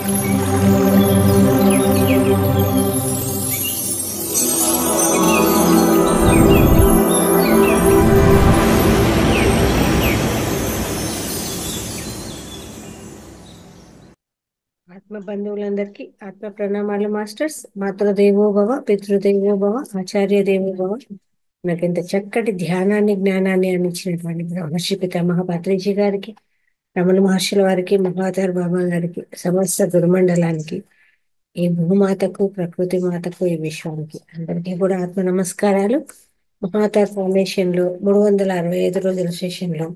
ఆత్మ బంధువులందరికీ ఆత్మ ప్రణామాలు మాస్టర్స్. మాతృదేవో భవ, పితృదేవో భవ, ఆచార్య దేవో భవ. నాకు ఇంత చక్కటి ధ్యానాన్ని జ్ఞానాన్ని అందించినటువంటి బ్రహ్మర్షి పితామహ పత్రిజీ గారికి, రమణ మహర్షుల వారికి, మహావతార్ బాబా గారికి, సమస్త గురుమండలానికి, ఈ భూమాతకు, ప్రకృతి మాతకు, ఈ విశ్వానికి అందరికీ కూడా ఆత్మ నమస్కారాలు. మహావతార్ ఫౌండేషన్ లో 365 రోజుల సెషన్ లో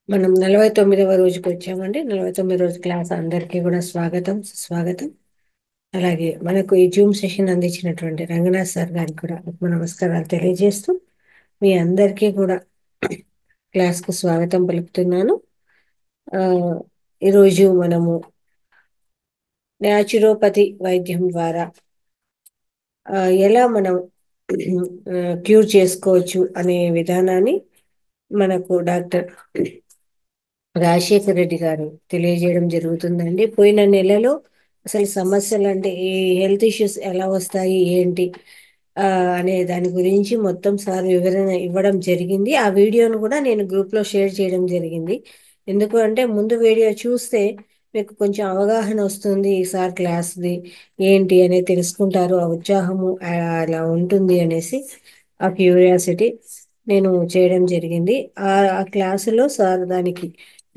మనం 49వ రోజుకి వచ్చామండి. 49 రోజు క్లాస్ అందరికీ కూడా స్వాగతం, సుస్వాగతం. అలాగే మనకు ఈ జూమ్ సెషన్ అందించినటువంటి రంగనాథ్ సార్ గారికి కూడా ఆత్మ నమస్కారాలు తెలియజేస్తూ మీ అందరికీ కూడా క్లాస్కు స్వాగతం పలుకుతున్నాను. ఆ ఈరోజు మనము న్యాచురోపతి వైద్యం ద్వారా ఎలా మనం క్యూర్ చేసుకోవచ్చు అనే విధానాన్ని మనకు డాక్టర్ రాజశేఖర్ రెడ్డి గారు తెలియజేయడం జరుగుతుందండి. పోయిన నెలలో అసలు సమస్యలు అంటే ఈ హెల్త్ ఇష్యూస్ ఎలా వస్తాయి ఏంటి అనే దాని గురించి మొత్తం సార్ వివరణ ఇవ్వడం జరిగింది. ఆ వీడియోను కూడా నేను గ్రూప్లో షేర్ చేయడం జరిగింది. ఎందుకు అంటే ముందు వీడియో చూస్తే మీకు కొంచెం అవగాహన వస్తుంది, ఈసారి క్లాస్ది ఏంటి అనేది తెలుసుకుంటారు, ఆ ఉత్సాహము అలా ఉంటుంది అనేసి ఆ క్యూరియాసిటీ నేను చేయడం జరిగింది. ఆ క్లాసులో సార్ దానికి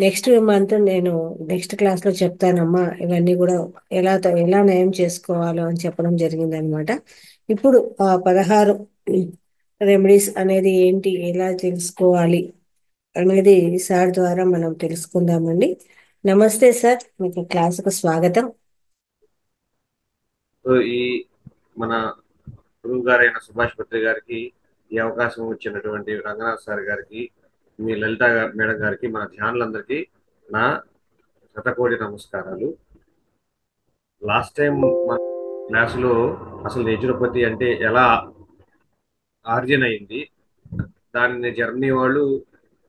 నెక్స్ట్ మంత్ నేను నెక్స్ట్ క్లాస్లో చెప్తానమ్మా ఇవన్నీ కూడా ఎలా నయం చేసుకోవాలో అని చెప్పడం జరిగింది అనమాట. ఇప్పుడు 16 రెమెడీస్ అనేది ఏంటి, ఎలా తెలుసుకోవాలి అనేది సార్ ద్వారా మనం తెలుసుకుందామండి. నమస్తే సార్, మీకు క్లాసుకు స్వాగతం. ఈ మన గురువు గారైన సుభాష్ పత్రి గారికి ఈ అవకాశం ఇచ్చినటువంటి రంగనాథ్ సార్ గారికి, మీ లలిత మేడం గారికి, మన ధ్యానులందరికీ నా శతకోటి నమస్కారాలు. లాస్ట్ టైం మన క్లాసులో అసలు నేచురోపతి అంటే ఎలా ఆర్జిన్ అయింది, దాన్ని జర్మనీ వాళ్ళు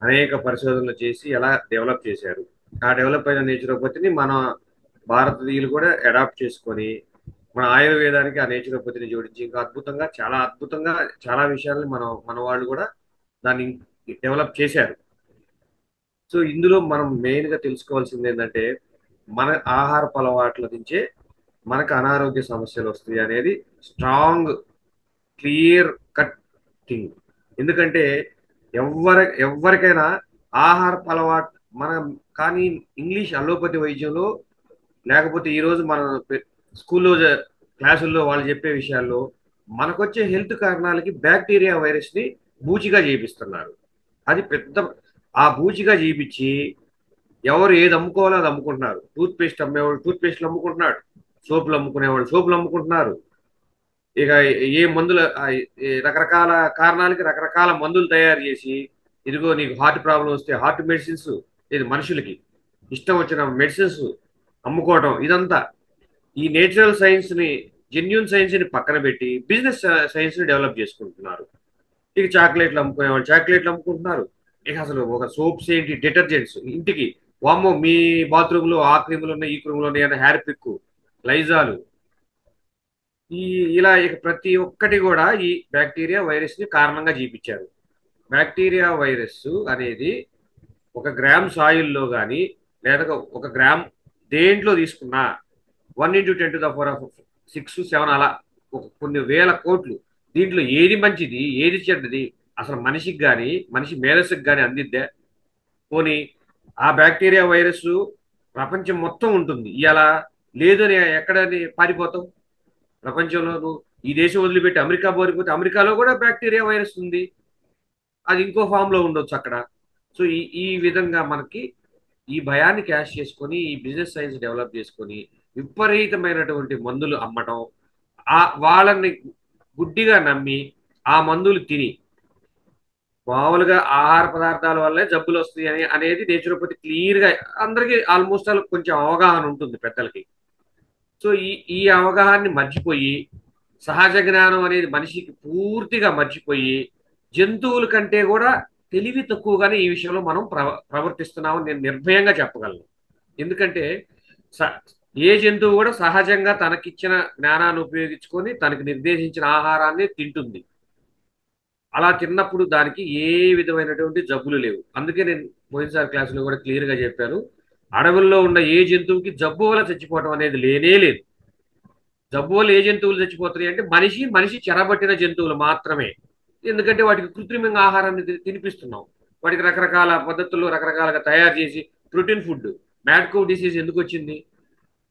అనేక పరిశోధనలు చేసి ఎలా డెవలప్ చేశారు, ఆ డెవలప్ అయిన నేచురోపతిని మన భారతీయులు కూడా అడాప్ట్ చేసుకొని మన ఆయుర్వేదానికి ఆ నేచురోపతిని జోడించి ఇంకా అద్భుతంగా చాలా విషయాల్ని మన వాళ్ళు కూడా దాన్ని డెవలప్ చేశారు. సో ఇందులో మనం మెయిన్ గా తెలుసుకోవాల్సింది ఏంటంటే మన ఆహారపు అలవాట్ల నుంచే మనకు అనారోగ్య సమస్యలు వస్తాయి అనేది స్ట్రాంగ్ క్లియర్ కట్ థింగ్. ఎందుకంటే ఎవరికైనా ఆహారపు అలవాటు మనం కానీ ఇంగ్లీష్ అలోపతి వైద్యంలో లేకపోతే ఈరోజు మన స్కూల్లో క్లాసుల్లో వాళ్ళు చెప్పే విషయాల్లో మనకొచ్చే హెల్త్ కారణాలకి బ్యాక్టీరియా వైరస్ ని బూచిగా చేపిస్తున్నారు. అది పెద్ద ఆ బూచిగా చేపించి ఎవరు ఏది అమ్ముకోవాలో అది అమ్ముకుంటున్నారు. టూత్ పేస్ట్ అమ్మేవాళ్ళు టూత్ పేస్ట్లు అమ్ముకుంటున్నాడు, సోపులు అమ్ముకునేవాళ్ళు సోపులు అమ్ముకుంటున్నారు. ఇక ఏ మందుల రకరకాల కారణాలకి రకరకాల మందులు తయారు చేసి ఇదిగో నీకు హార్ట్ ప్రాబ్లం వస్తే హార్ట్ మెడిసిన్స్, ఇది మనుషులకి ఇష్టం వచ్చిన మెడిసిన్స్ అమ్ముకోవడం, ఇదంతా ఈ నేచురల్ సైన్స్ ని జెన్యున్ సైన్స్ ని పక్కన పెట్టి బిజినెస్ సైన్స్ ని డెవలప్ చేసుకుంటున్నారు. ఇక చాక్లెట్లు అమ్ముకునేవాళ్ళు చాక్లెట్లు అమ్ముకుంటున్నారు. ఇక అసలు ఒక సోప్స్ ఏంటి, డిటర్జెంట్స్ ఇంటికి వామ్మో మీ బాత్రూమ్ లో ఆ క్రీములు ఉన్నాయి ఈ క్రీములు ఉన్నాయి అన్న హ్యార్ పిక్, లైజాలు, ఈ ఇలా ఇక ప్రతి ఒక్కటి కూడా ఈ బ్యాక్టీరియా వైరస్ ని కారణంగా చూపించారు. బ్యాక్టీరియా వైరస్ అనేది 1 గ్రామ్ సాయిల్లో కానీ లేదా 1 గ్రామ్ దేంట్లో తీసుకున్నా 1 × 10⁻⁶ 7 అలా కొన్ని వేల కోట్లు. దీంట్లో ఏది మంచిది ఏది చెడ్డది అసలు మనిషికి కానీ మనిషి మేధస్సుకి కానీ అందిద్దే? పోనీ ఆ బ్యాక్టీరియా వైరస్ ప్రపంచం మొత్తం ఉంటుంది, ఇలా లేదని ఎక్కడని పారిపోతావు? ప్రపంచంలో నువ్వు ఈ దేశం వదిలిపెట్టి అమెరికా పోరిపోతే అమెరికాలో కూడా బ్యాక్టీరియా వైరస్ ఉంది, అది ఇంకో ఫామ్ లో ఉండొచ్చు అక్కడ. సో ఈ విధంగా మనకి ఈ భయాన్ని క్యాష్ చేసుకొని ఈ బిజినెస్ సైన్స్ డెవలప్ చేసుకొని విపరీతమైనటువంటి మందులు అమ్మటం, వాళ్ళని గుడ్డిగా నమ్మి ఆ మందులు తిని మామూలుగా ఆహార పదార్థాల వల్లే జబ్బులు వస్తాయి అనేది నేచురోపతి క్లియర్ గా అందరికీ ఆల్మోస్ట్ కొంచెం అవగాహన ఉంటుంది పెద్దలకి. సో ఈ అవగాహనని మర్చిపోయి సహజ జ్ఞానం అనేది మనిషికి పూర్తిగా మర్చిపోయి జంతువుల కంటే కూడా తెలివి తక్కువగానే ఈ విషయంలో మనం ప్రవర్తిస్తున్నామని నేను నిర్భయంగా చెప్పగలను. ఎందుకంటే ఏ జంతువు కూడా సహజంగా తనకిచ్చిన జ్ఞానాన్ని ఉపయోగించుకొని తనకి నిర్దేశించిన ఆహారాన్ని తింటుంది. అలా తిన్నప్పుడు దానికి ఏ విధమైనటువంటి జబ్బులు లేవు. అందుకే నేను పోయినసారి క్లాసులో కూడా క్లియర్గా చెప్పాను. అడవుల్లో ఉన్న ఏ జంతువుకి జబ్బు వల్ల చచ్చిపోవటం అనేది లేనే లేదు. జబ్బు వల్ల ఏ జంతువులు చచ్చిపోతున్నాయి అంటే మనిషి చెరబట్టిన జంతువులు మాత్రమే. ఎందుకంటే వాటికి కృత్రిమంగా ఆహారాన్ని తినిపిస్తున్నాం. వాటికి రకరకాల పద్ధతుల్లో రకరకాలుగా తయారు చేసి protein food. Mad cow disease ఎందుకు వచ్చింది?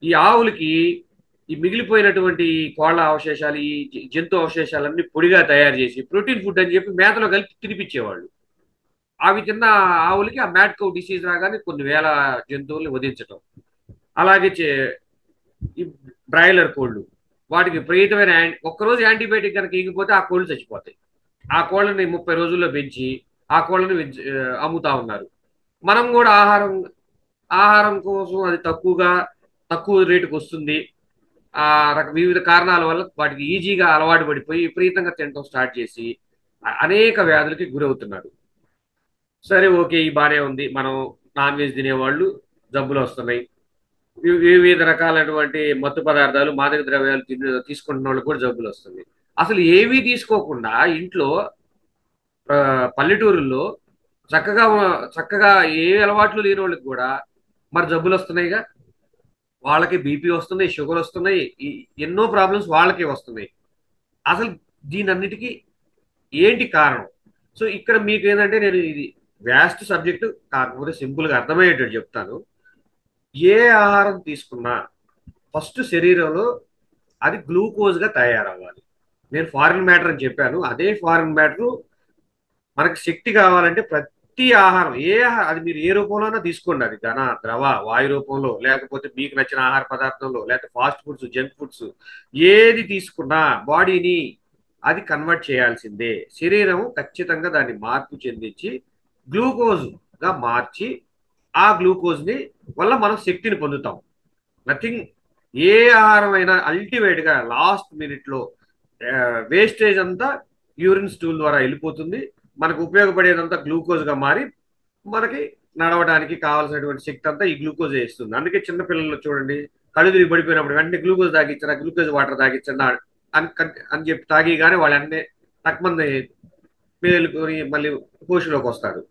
ఈ ఆవులకి ఈ మిగిలిపోయినటువంటి కోళ్ల అవశేషాలు, ఈ జంతు అవశేషాలన్నీ పొడిగా తయారు చేసి ప్రోటీన్ ఫుడ్ అని చెప్పి మేతలో కలిపి తినిపించేవాళ్ళు. అవి తిన్న ఆవులకి ఆ మ్యాడ్ కౌ డిసీజ్ రాగానే కొన్ని వేల జంతువుల్ని వధించటం. అలాగే ఈ బ్రాయిలర్ కోళ్ళు, వాటికి విపరీతమైన ఒక్కరోజు యాంటీబయాటిక్ కనుక ఇగిపోతే ఆ కోళ్ళు చచ్చిపోతాయి. ఆ కోళ్ళని 30 రోజుల్లో పెంచి ఆ కోళ్ళని అమ్ముతా ఉన్నారు. మనం కూడా ఆహారం కోసం అది తక్కువ రేటుకు వస్తుంది. వివిధ కారణాల వల్ల వాటికి ఈజీగా అలవాటు పడిపోయి విపరీతంగా తినడం స్టార్ట్ చేసి అనేక వ్యాధులకి గురవుతున్నారు. సరే, ఓకే, ఈ బానే ఉంది. మనం నాన్ వెజ్ తినేవాళ్ళు జబ్బులు వస్తున్నాయి. వివిధ రకాలైనటువంటి మత్తు పదార్థాలు, మాదక ద్రవ్యాలు తీసుకుంటున్న వాళ్ళకి కూడా జబ్బులు వస్తుంది. అసలు ఏమీ తీసుకోకుండా ఇంట్లో పల్లెటూరుల్లో చక్కగా చక్కగా ఏ అలవాట్లు లేని వాళ్ళకి కూడా మరి జబ్బులు వస్తున్నాయిగా. వాళ్ళకి బీపీ వస్తున్నాయి, షుగర్ వస్తున్నాయి, ఎన్నో ప్రాబ్లమ్స్ వాళ్ళకే వస్తున్నాయి. అసలు దీనన్నిటికీ ఏంటి కారణం? సో ఇక్కడ మీకు ఏంటంటే, నేను ఇది వ్యాస్ట్ సబ్జెక్టు కాకపోతే సింపుల్గా అర్థమయ్యేటట్టు చెప్తాను. ఏ ఆహారం తీసుకున్నా ఫస్ట్ శరీరంలో అది గ్లూకోజ్గా తయారవ్వాలి. నేను ఫారిన్ మ్యాటర్ అని చెప్పాను. అదే ఫారిన్ మ్యాటర్ మనకి శక్తి కావాలంటే ప్రతి ఆహారం, అది మీరు ఏ రూపంలోనైనా తీసుకోండి. అది ద్రవ వాయు రూపంలో, లేకపోతే మీకు నచ్చిన ఆహార పదార్థంలో, లేకపోతే ఫాస్ట్ ఫుడ్స్, జంక్ ఫుడ్స్, ఏది తీసుకున్నా బాడీని అది కన్వర్ట్ చేయాల్సిందే. శరీరం ఖచ్చితంగా దాన్ని మార్పు చెందించి గ్లూకోజ్గా మార్చి ఆ గ్లూకోజ్ని వల్ల మనం శక్తిని పొందుతాం. నథింగ్. ఏ ఆహారం అయినా అల్టిమేట్గా లాస్ట్ మినిట్లో వేస్టేజ్ అంతా యూరిన్ స్టూల్ ద్వారా వెళ్ళిపోతుంది. మనకు ఉపయోగపడేదంతా గ్లూకోజ్గా మారి మనకి నడవడానికి కావాల్సినటువంటి శక్తి అంతా ఈ గ్లూకోజ్ ఇస్తుంది. అందుకే చిన్నపిల్లలు చూడండి, కళ్ళు తిరిగి పడిపోయినప్పుడు వెంటనే గ్లూకోజ్ తాగించరా, గ్లూకోజ్ వాటర్ తాగించండి అని చెప్పి తాగిగానే వాళ్ళు అన్నీ తక్కువ మేలుకొని మళ్ళీ పోషలోకి వస్తారు.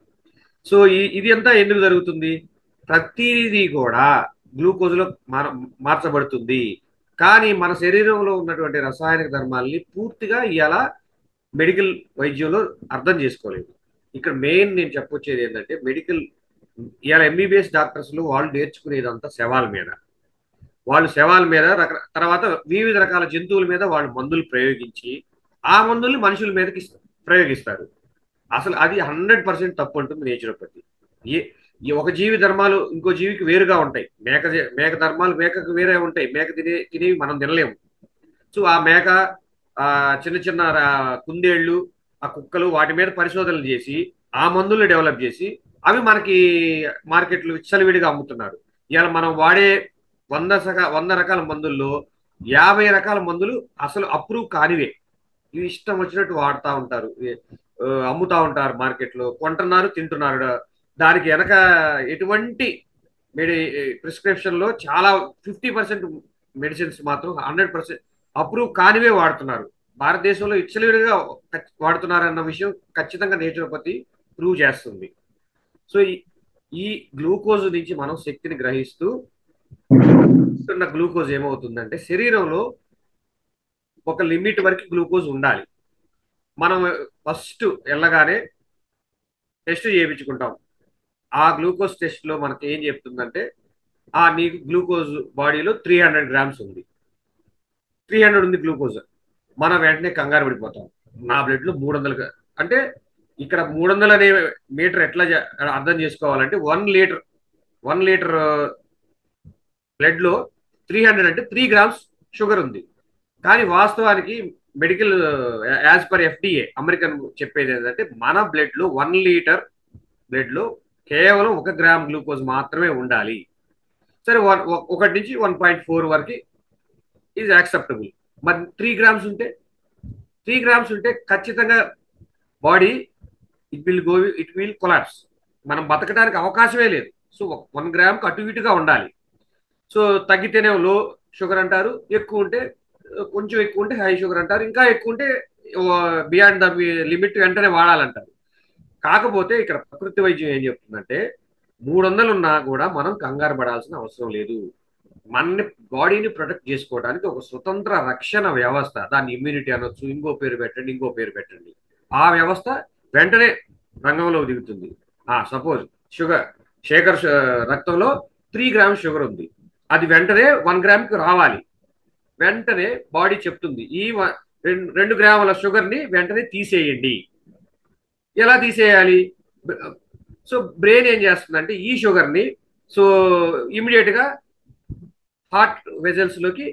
సో ఇది అంతా ఎందుకు జరుగుతుంది? ప్రతిదీ కూడా గ్లూకోజ్లో మార్చబడుతుంది. కానీ మన శరీరంలో ఉన్నటువంటి రసాయనిక ధర్మాల్ని పూర్తిగా ఇలా మెడికల్ వైద్యంలో అర్థం చేసుకోలేదు. ఇక్కడ మెయిన్ నేను చెప్పొచ్చేది ఏంటంటే, ఇలా ఎంబీబీఎస్ డాక్టర్స్లు వాళ్ళు నేర్చుకునేదంతా శవాల మీద తర్వాత వివిధ రకాల జంతువుల మీద వాళ్ళు మందులు ప్రయోగించి ఆ మందుల్ని మనుషుల మీదకి ప్రయోగిస్తారు. అసలు అది 100% తప్పు ఉంటుంది నేచురోపతి. ఒక జీవి ధర్మాలు ఇంకో జీవికి వేరుగా ఉంటాయి. మేక ధర్మాలు మేకకు వేరే ఉంటాయి. మేక తినేవి మనం తినలేము. సో ఆ మేక, చిన్న చిన్న కుందేళ్లు, ఆ కుక్కలు, వాటి మీద పరిశోధనలు చేసి ఆ మందులు డెవలప్ చేసి అవి మనకి మార్కెట్లు విచ్చలవిడిగా అమ్ముతున్నారు. ఇవాళ మనం వాడే 100 రకాల మందుల్లో 50 రకాల మందులు అసలు అప్రూవ్ కానివే. ఇవి ఇష్టం వచ్చినట్టు వాడుతూ ఉంటారు, అమ్ముతా ఉంటారు, మార్కెట్లో కొంటున్నారు, తింటున్నారు. దానికి వెనక ఎటువంటి ప్రిస్క్రిప్షన్లో చాలా 50% మెడిసిన్స్ మాత్రం 100% అప్రూవ్ కానివే వాడుతున్నారు. భారతదేశంలో విచ్చలవిడిగా వాడుతున్నారన్న విషయం ఖచ్చితంగా నేచురోపతి ప్రూవ్ చేస్తుంది. సో ఈ గ్లూకోజ్ నుంచి మనం శక్తిని గ్రహిస్తూ గ్లూకోజ్ ఏమవుతుందంటే, శరీరంలో ఒక లిమిట్ వరకు గ్లూకోజ్ ఉండాలి. మనం ఫస్ట్ వెళ్ళగానే టెస్ట్ చేయించుకుంటాం. ఆ గ్లూకోజ్ టెస్ట్ లో మనకి ఏం చెప్తుందంటే, నీకు గ్లూకోజ్ బాడీలో 300 గ్రామ్స్ ఉంది, 300 ఉంది గ్లూకోజ్. మనం వెంటనే కంగారు పడిపోతాం. నా బ్లడ్ లో 300. అంటే ఇక్కడ 300 అనే మీటర్ ఎట్లా అర్థం చేసుకోవాలంటే, 1 లీటర్ బ్లడ్ లో 300 అంటే 3 గ్రామ్స్ షుగర్ ఉంది. కానీ వాస్తవానికి medical as per FDA American చెప్పేది ఏంటంటే, మన బ్లడ్ లో 1 లీటర్ బ్లడ్ లో కేవలం 1 గ్రామ్ గ్లూకోజ్ మాత్రమే ఉండాలి. సరే, 1 నుంచి 1.4 వరకు ఈజ్ యాక్సెప్టబుల్. మరి 3 గ్రామ్స్ ఉంటే ఖచ్చితంగా బాడీ ఇట్ విల్ కొలాప్స్. మనం బతకడానికి అవకాశమే లేదు. సో 1 గ్రామ్కి అటు ఇటుగా ఉండాలి. సో తగ్గితేనే లో షుగర్ అంటారు, ఎక్కువ ఉంటే కొంచెం ఎక్కువ ఉంటే హై షుగర్ అంటారు, ఇంకా ఎక్కువ ఉంటే బియాండ్ ద లిమిట్ వెంటనే వాడాలంటారు. కాకపోతే ఇక్కడ ప్రకృతి వైద్యం ఏం చెప్తుందంటే 300 ఉన్నా కూడా మనం కంగారు పడాల్సిన అవసరం లేదు. మన బాడీని ప్రొటెక్ట్ చేసుకోవడానికి ఒక స్వతంత్ర రక్షణ వ్యవస్థ, దాన్ని ఇమ్యూనిటీ అనొచ్చు, ఇంకో పేరు పెట్టండి, ఇంకో పేరు పెట్టండి, ఆ వ్యవస్థ వెంటనే రంగంలో దిగుతుంది. సపోజ్ షుగర్, శేఖర్ రక్తంలో 3 గ్రామ్స్ షుగర్ ఉంది, అది వెంటనే 1 గ్రామ్కి రావాలి. వెంటనే బాడీ చెప్తుంది ఈ 2 గ్రాముల షుగర్ని వెంటనే తీసేయండి. ఎలా తీసేయాలి? సో బ్రెయిన్ ఏం చేస్తుందంటే ఈ షుగర్ని సో ఇమీడియట్గా హార్ట్ వెజల్స్ లోకి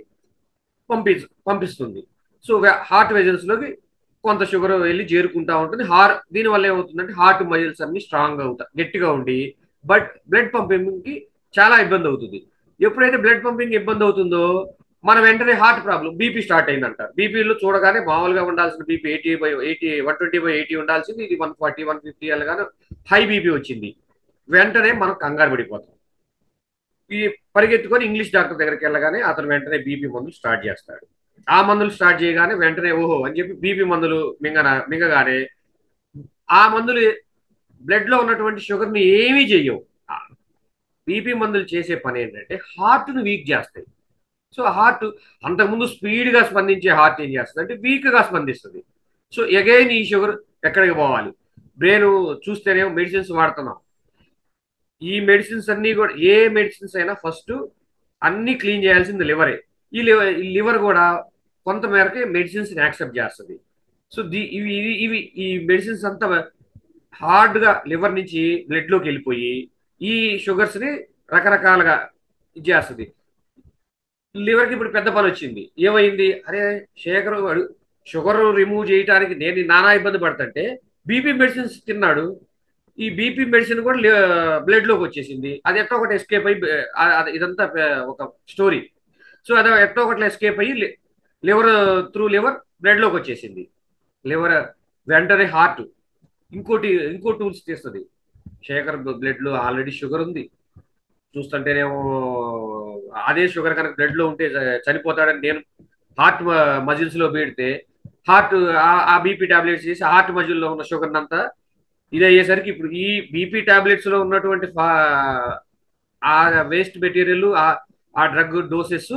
పంపిస్తుంది. సో హార్ట్ వెజల్స్ లోకి కొంత షుగర్ వెళ్ళి చేరుకుంటా ఉంటుంది. దీనివల్ల ఏమవుతుందంటే హార్ట్ మజిల్స్ అన్ని స్ట్రాంగ్ అవుతాయి, గట్టిగా ఉండి, బట్ బ్లడ్ పంపింగ్ కి చాలా ఇబ్బంది అవుతుంది. ఎప్పుడైతే బ్లడ్ పంపింగ్ ఇబ్బంది అవుతుందో మనం వెంటనే హార్ట్ ప్రాబ్లం, బీపీ స్టార్ట్ అయిందంటారు. బీపీలో చూడగానే మామూలుగా ఉండాల్సిన బీపీ 80/80, 120/80 ఉండాల్సింది ఇది 140, 150 అలాగానే హై బీపీ వచ్చింది. వెంటనే మనం కంగారు పడిపోతాం. ఈ పరిగెత్తుకొని ఇంగ్లీష్ డాక్టర్ దగ్గరికి వెళ్ళగానే అతను వెంటనే బీపీ మందులు స్టార్ట్ చేస్తాడు. ఆ మందులు స్టార్ట్ చేయగానే వెంటనే ఓహో అని చెప్పి బీపీ మందులు మింగగానే ఆ మందులు బ్లడ్ లో ఉన్నటువంటి షుగర్ ని ఏమీ చెయ్యవు. బీపీ మందులు చేసే పని ఏంటంటే హార్ట్ ను వీక్ చేస్తాయి. సో హార్ట్ అంతకుముందు స్పీడ్ గా స్పందించే హార్ట్ ఏం చేస్తుంది అంటే వీక్ గా స్పందిస్తుంది. సో ఎగైన్ ఈ షుగర్ ఎక్కడికి పోవాలి? బ్రెయిన్ చూస్తేనే మెడిసిన్స్ వాడుతున్నాం. ఈ మెడిసిన్స్ అన్ని కూడా, ఏ మెడిసిన్స్ అయినా ఫస్ట్ అన్ని క్లీన్ చేయాల్సింది లివరే. ఈ లివర్ కూడా కొంత మేరకు మెడిసిన్స్ యాక్సెప్ట్ చేస్తుంది. సో ఇవి ఇవి ఇవి ఈ మెడిసిన్స్ అంతా హార్డ్ గా లివర్ నుంచి బ్లడ్ లోకి వెళ్ళిపోయి ఈ షుగర్స్ ని రకరకాలుగా చేస్తుంది. లివర్ కి ఇప్పుడు పెద్ద పని వచ్చింది. ఏమైంది? అరే శేఖర్ వాడు షుగర్ రిమూవ్ చేయడానికి నేను నానా ఇబ్బంది పడుతుంటే బీపీ మెడిసిన్స్ తిన్నాడు. ఈ బీపీ మెడిసిన్ కూడా బ్లడ్ లోకి వచ్చేసింది. అది ఎట్టో ఒకటి ఎస్కేప్ అయ్యి ఇదంతా ఒక స్టోరీ. సో అది ఎట్టో ఒకటి ఎస్కేప్ అయ్యి లివర్ త్రూ లివర్ బ్లడ్ లోకి వచ్చేసింది. లివర్ వెంటనే హార్ట్ ఇంకో టూల్స్ తీస్తుంది. శేఖర్ బ్లడ్ లో ఆల్రెడీ షుగర్ ఉంది, చూస్తుంటేనేమో అదే షుగర్ కనుక బ్లడ్ లో ఉంటే చనిపోతాడని నేను హార్ట్ మజిల్స్ లో పెడితే హార్ట్ ఆ బీపీ టాబ్లెట్స్ చేసి హార్ట్ మజిల్ లో ఉన్న షుగర్ అంతా ఇది అయ్యేసరికి ఇప్పుడు ఈ బీపీ టాబ్లెట్స్ లో ఉన్నటువంటి ఆ వేస్ట్ మెటీరియల్, ఆ డ్రగ్ డోసెస్,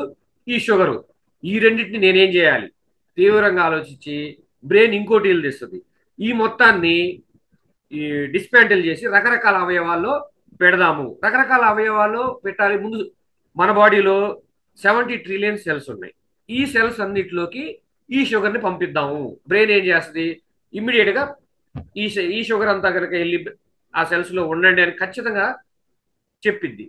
ఈ షుగరు, ఈ రెండింటిని నేనేం చేయాలి? తీవ్రంగా ఆలోచించి బ్రెయిన్ ఇంకోటి తెస్తుంది. ఈ మొత్తాన్ని ఈ డిస్పాంటిల్ చేసి రకరకాల అవయవాల్లో పెడదాము. రకరకాల అవయవాల్లో పెట్టాలి. ముందు మన బాడీలో 70 ట్రిలియన్ సెల్స్ ఉన్నాయి. ఈ సెల్స్ అన్నిటిలోకి ఈ షుగర్ని పంపిద్దాము. బ్రెయిన్ ఏం చేస్తుంది? ఇమ్మీడియట్ గా ఈ షుగర్ అంతా కనుక వెళ్ళి ఆ సెల్స్ లో ఉండండి అని ఖచ్చితంగా చెప్పిద్ది.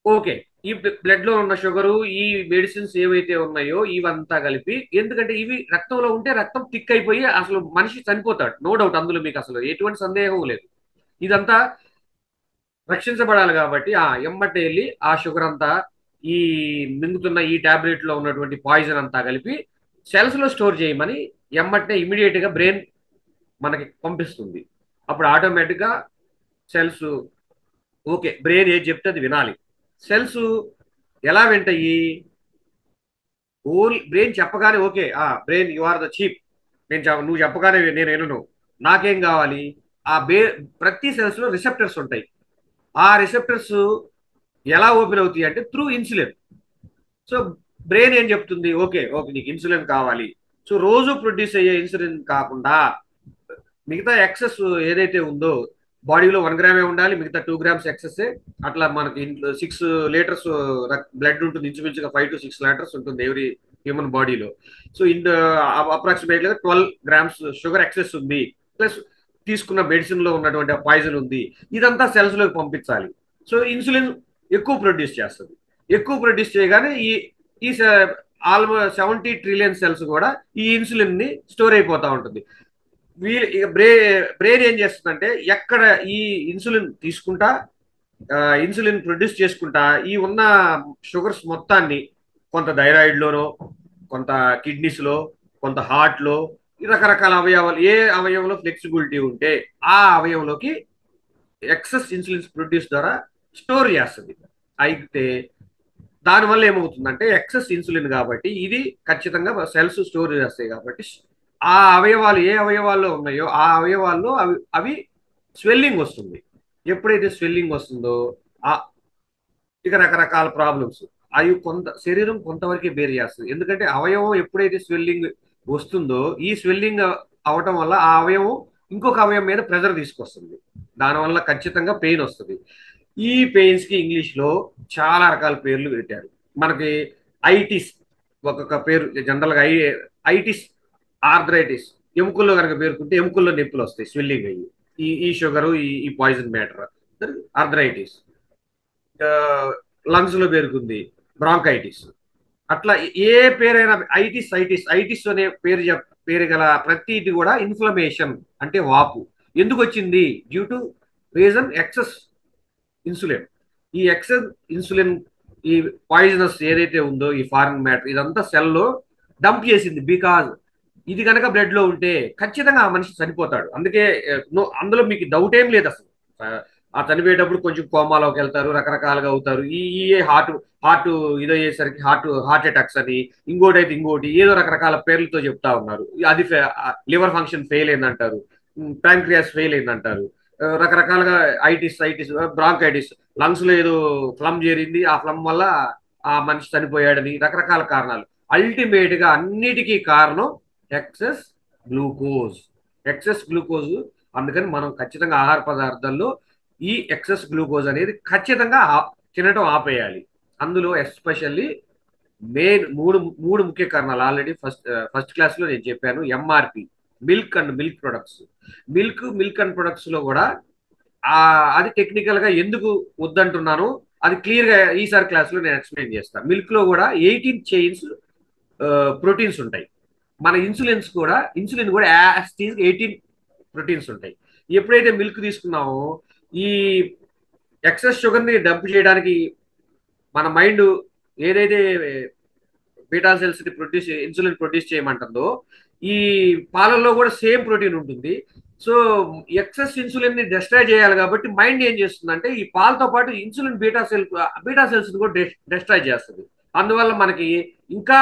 ఓకే, ఈ బ్లడ్ లో ఉన్న షుగరు, ఈ మెడిసిన్స్ ఏవైతే ఉన్నాయో ఇవంతా కలిపి, ఎందుకంటే ఇవి రక్తంలో ఉంటే రక్తం థిక్ అయిపోయి అసలు మనిషి చనిపోతాడు, నో డౌట్, అందులో మీకు అసలు ఎటువంటి సందేహం లేదు. ఇదంతా రక్షించబడాలి కాబట్టి ఎమ్మటే వెళ్ళి ఆ షుగర్ అంతా ఈ మింగుతున్న ఈ టాబ్లెట్ లో ఉన్నటువంటి పాయిజన్ అంతా కలిపి సెల్స్ లో స్టోర్ చేయమని ఎమ్మటే ఇమీడియట్ గా బ్రెయిన్ మనకి పంపిస్తుంది. అప్పుడు ఆటోమేటిక్ గా సెల్స్ ఓకే, బ్రెయిన్ ఏది చెప్తే అది వినాలి. సెల్స్ ఎలా వింటాయి? ఓన్లీ బ్రెయిన్ చెప్పగానే okay, brain you are the chief, నువ్వు చెప్పగానే నేను వినను, నాకేం కావాలి? ప్రతి సెల్స్ లో రిసెప్టర్స్ ఉంటాయి. ఆ రిసెప్టర్స్ ఎలా ఓపెన్ అవుతాయి అంటే త్రూ ఇన్సులిన్. సో బ్రెయిన్ ఏం చెప్తుంది? ఓకే ఓకే, నీకు ఇన్సులిన్ కావాలి. సో రోజు ప్రొడ్యూస్ అయ్యే ఇన్సులిన్ కాకుండా మిగతా ఎక్సెస్ ఏదైతే ఉందో బాడీలో 1 గ్రామే ఉండాలి, మిగతా 2 గ్రామ్స్ ఎక్సెస్. అట్లా మనకి ఇంట్లో 6 లీటర్స్ బ్లడ్ ఉంటుంది, ఇంచుమించుగా 5 to 6 లీటర్స్ ఉంటుంది ఎవరీ హ్యూమన్ బాడీలో. సో అప్రాక్సిమేట్లీగా 12 గ్రామ్స్ షుగర్ ఎక్సెస్ ఉంది, ప్లస్ తీసుకున్న మెడిసిన్ లో ఉన్నటువంటి పాయిజన్ ఉంది. ఇదంతా సెల్స్ లోకి పంపించాలి. సో ఇన్సులిన్ ఎక్కువ ప్రొడ్యూస్ చేస్తుంది. ఎక్కువ ప్రొడ్యూస్ చేయగానే ఈ ఆల్మోస్ట్ 70 ట్రిలియన్ సెల్స్ కూడా ఈ ఇన్సులిన్ ని స్టోర్ అయిపోతా ఉంటుంది. బ్రెయిన్ ఏం చేస్తుందంటే ఎక్కడ ఈ ఇన్సులిన్ తీసుకుంటా, ఇన్సులిన్ ప్రొడ్యూస్ చేసుకుంటా ఈ ఉన్న షుగర్స్ మొత్తాన్ని కొంత థైరాయిడ్ లోనో, కొంత కిడ్నీస్ లో, కొంత హార్ట్ లో, రకరకాల అవయవాలు, ఏ అవయవంలో ఫ్లెక్సిబిలిటీ ఉంటే ఆ అవయవంలోకి ఎక్సెస్ ఇన్సులిన్ ప్రొడ్యూస్ ద్వారా స్టోర్ చేస్తుంది. అయితే దానివల్ల ఏమవుతుందంటే ఎక్సెస్ ఇన్సులిన్ కాబట్టి ఇది ఖచ్చితంగా సెల్స్ స్టోర్ చేస్తాయి కాబట్టి ఆ అవయవాలు ఏ అవయవాల్లో ఉన్నాయో ఆ అవయవాల్లో అవి స్వెల్లింగ్ వస్తుంది. ఎప్పుడైతే స్వెల్లింగ్ వస్తుందో ఆ ఇక రకరకాల ప్రాబ్లమ్స్ అవి శరీరం కొంతవరకే బేర్ చేస్తుంది. ఎందుకంటే అవయవం ఎప్పుడైతే స్వెల్లింగ్ వస్తుందో ఈ స్వెల్లింగ్ అవటం వల్ల ఆ అవయవం ఇంకొక అవయవం మీద ప్రెజర్ తీసుకొస్తుంది. దానివల్ల ఖచ్చితంగా పెయిన్ వస్తుంది. ఈ పెయిన్స్ కి ఇంగ్లీష్ లో చాలా రకాల పేర్లు పెట్టారు. మనకి ఐటిస్ ఒక్కొక్క పేరు, జనరల్ గా ఐటిస్, ఆర్థరైటిస్, ఎముకల్లో కనుక పేరుకుంటే ఎముకల్లో నొప్పులు వస్తాయి స్వెల్లింగ్ అయ్యి. ఈ షుగరు, ఈ పాయిజన్ మ్యాటర్ ఆర్థరైటిస్. లంగ్స్ లో పేరుకుంది బ్రాంకైటిస్. అట్లా ఏ పేరైనా ఐటిస్ ఐటిస్ ఐటిస్ అనే పేరు గల ప్రతిది కూడా ఇన్ఫ్లమేషన్ అంటే వాపు. ఎందుకు వచ్చింది? Due to reason excess insulin. ఈ ఎక్సెస్ ఇన్సులిన్, ఈ పాయిజనస్ ఏదైతే ఉందో ఈ ఫారిన్ మ్యాటర్ ఇదంతా సెల్లో డంప్ చేసింది. బికాజ్ ఇది కనుక బ్లడ్ లో ఉంటే ఖచ్చితంగా ఆ మనిషి చనిపోతాడు. అందుకే అందులో మీకు డౌట్ ఏం లేదు అసలు. ఆ చనిపోయేటప్పుడు కొంచెం కోమాలోకి వెళ్తారు, రకరకాలుగా అవుతారు. ఈ హార్ట్ హార్ట్ ఇదయ్యేసరికి హార్ట్ అటాక్స్ అని, ఇంకోటి అయితే ఇంకోటి ఏదో రకరకాల పేర్లతో చెప్తా ఉన్నారు. అది లివర్ ఫంక్షన్ ఫెయిల్ అయిందంటారు, ప్యాంక్రియాస్ ఫెయిల్ అయిందంటారు, రకరకాలుగా ఐటిస్ బ్రాంకైటిస్, లంగ్స్ లో ఏదో ఫ్లమ్ చేరింది, ఆ ఫ్లమ్ వల్ల ఆ మనిషి చనిపోయాడని రకరకాల కారణాలు. అల్టిమేట్ గా అన్నిటికీ కారణం ఎక్సెస్ గ్లూకోజ్. Excess glucose. అందుకని మనం ఖచ్చితంగా ఆహార పదార్థాల్లో ఈ ఎక్సెస్ గ్లూకోజ్ అనేది ఖచ్చితంగా తినటం ఆపేయాలి. అందులో ఎస్పెషల్లీ మెయిన్ మూడు మూడు ముఖ్య కారణాలు ఆల్రెడీ ఫస్ట్ క్లాస్ లో నేను చెప్పాను. MRP, milk and milk products. Milk and products లో కూడా అది టెక్నికల్ గా ఎందుకు వద్దంటున్నాను అది క్లియర్ గా ఈసారి క్లాస్ లో నేను ఎక్స్ప్లెయిన్ చేస్తాను. మిల్క్ లో కూడా 18 చైన్స్ ప్రోటీన్స్ ఉంటాయి. మన ఇన్సులిన్ కూడా 18 ప్రోటీన్స్ ఉంటాయి. ఎప్పుడైతే మిల్క్ తీసుకున్నామో ఈ ఎక్సెస్ షుగర్ ని డంప్ చేయడానికి మన మైండ్ ఏదైతే బీటా సెల్స్ ని ఇన్సులిన్ ప్రొడ్యూస్ చేయమంటుందో ఈ పాలల్లో కూడా సేమ్ ప్రోటీన్ ఉంటుంది. సో ఎక్సెస్ ఇన్సులిన్ ని డిస్ట్రాయ్ చేయాలి కాబట్టి మైండ్ ఏం చేస్తుందంటే ఈ పాలతో పాటు ఇన్సులిన్ బీటా సెల్స్ కూడా డిస్ట్రాయ్ చేస్తుంది. అందువల్ల మనకి ఇంకా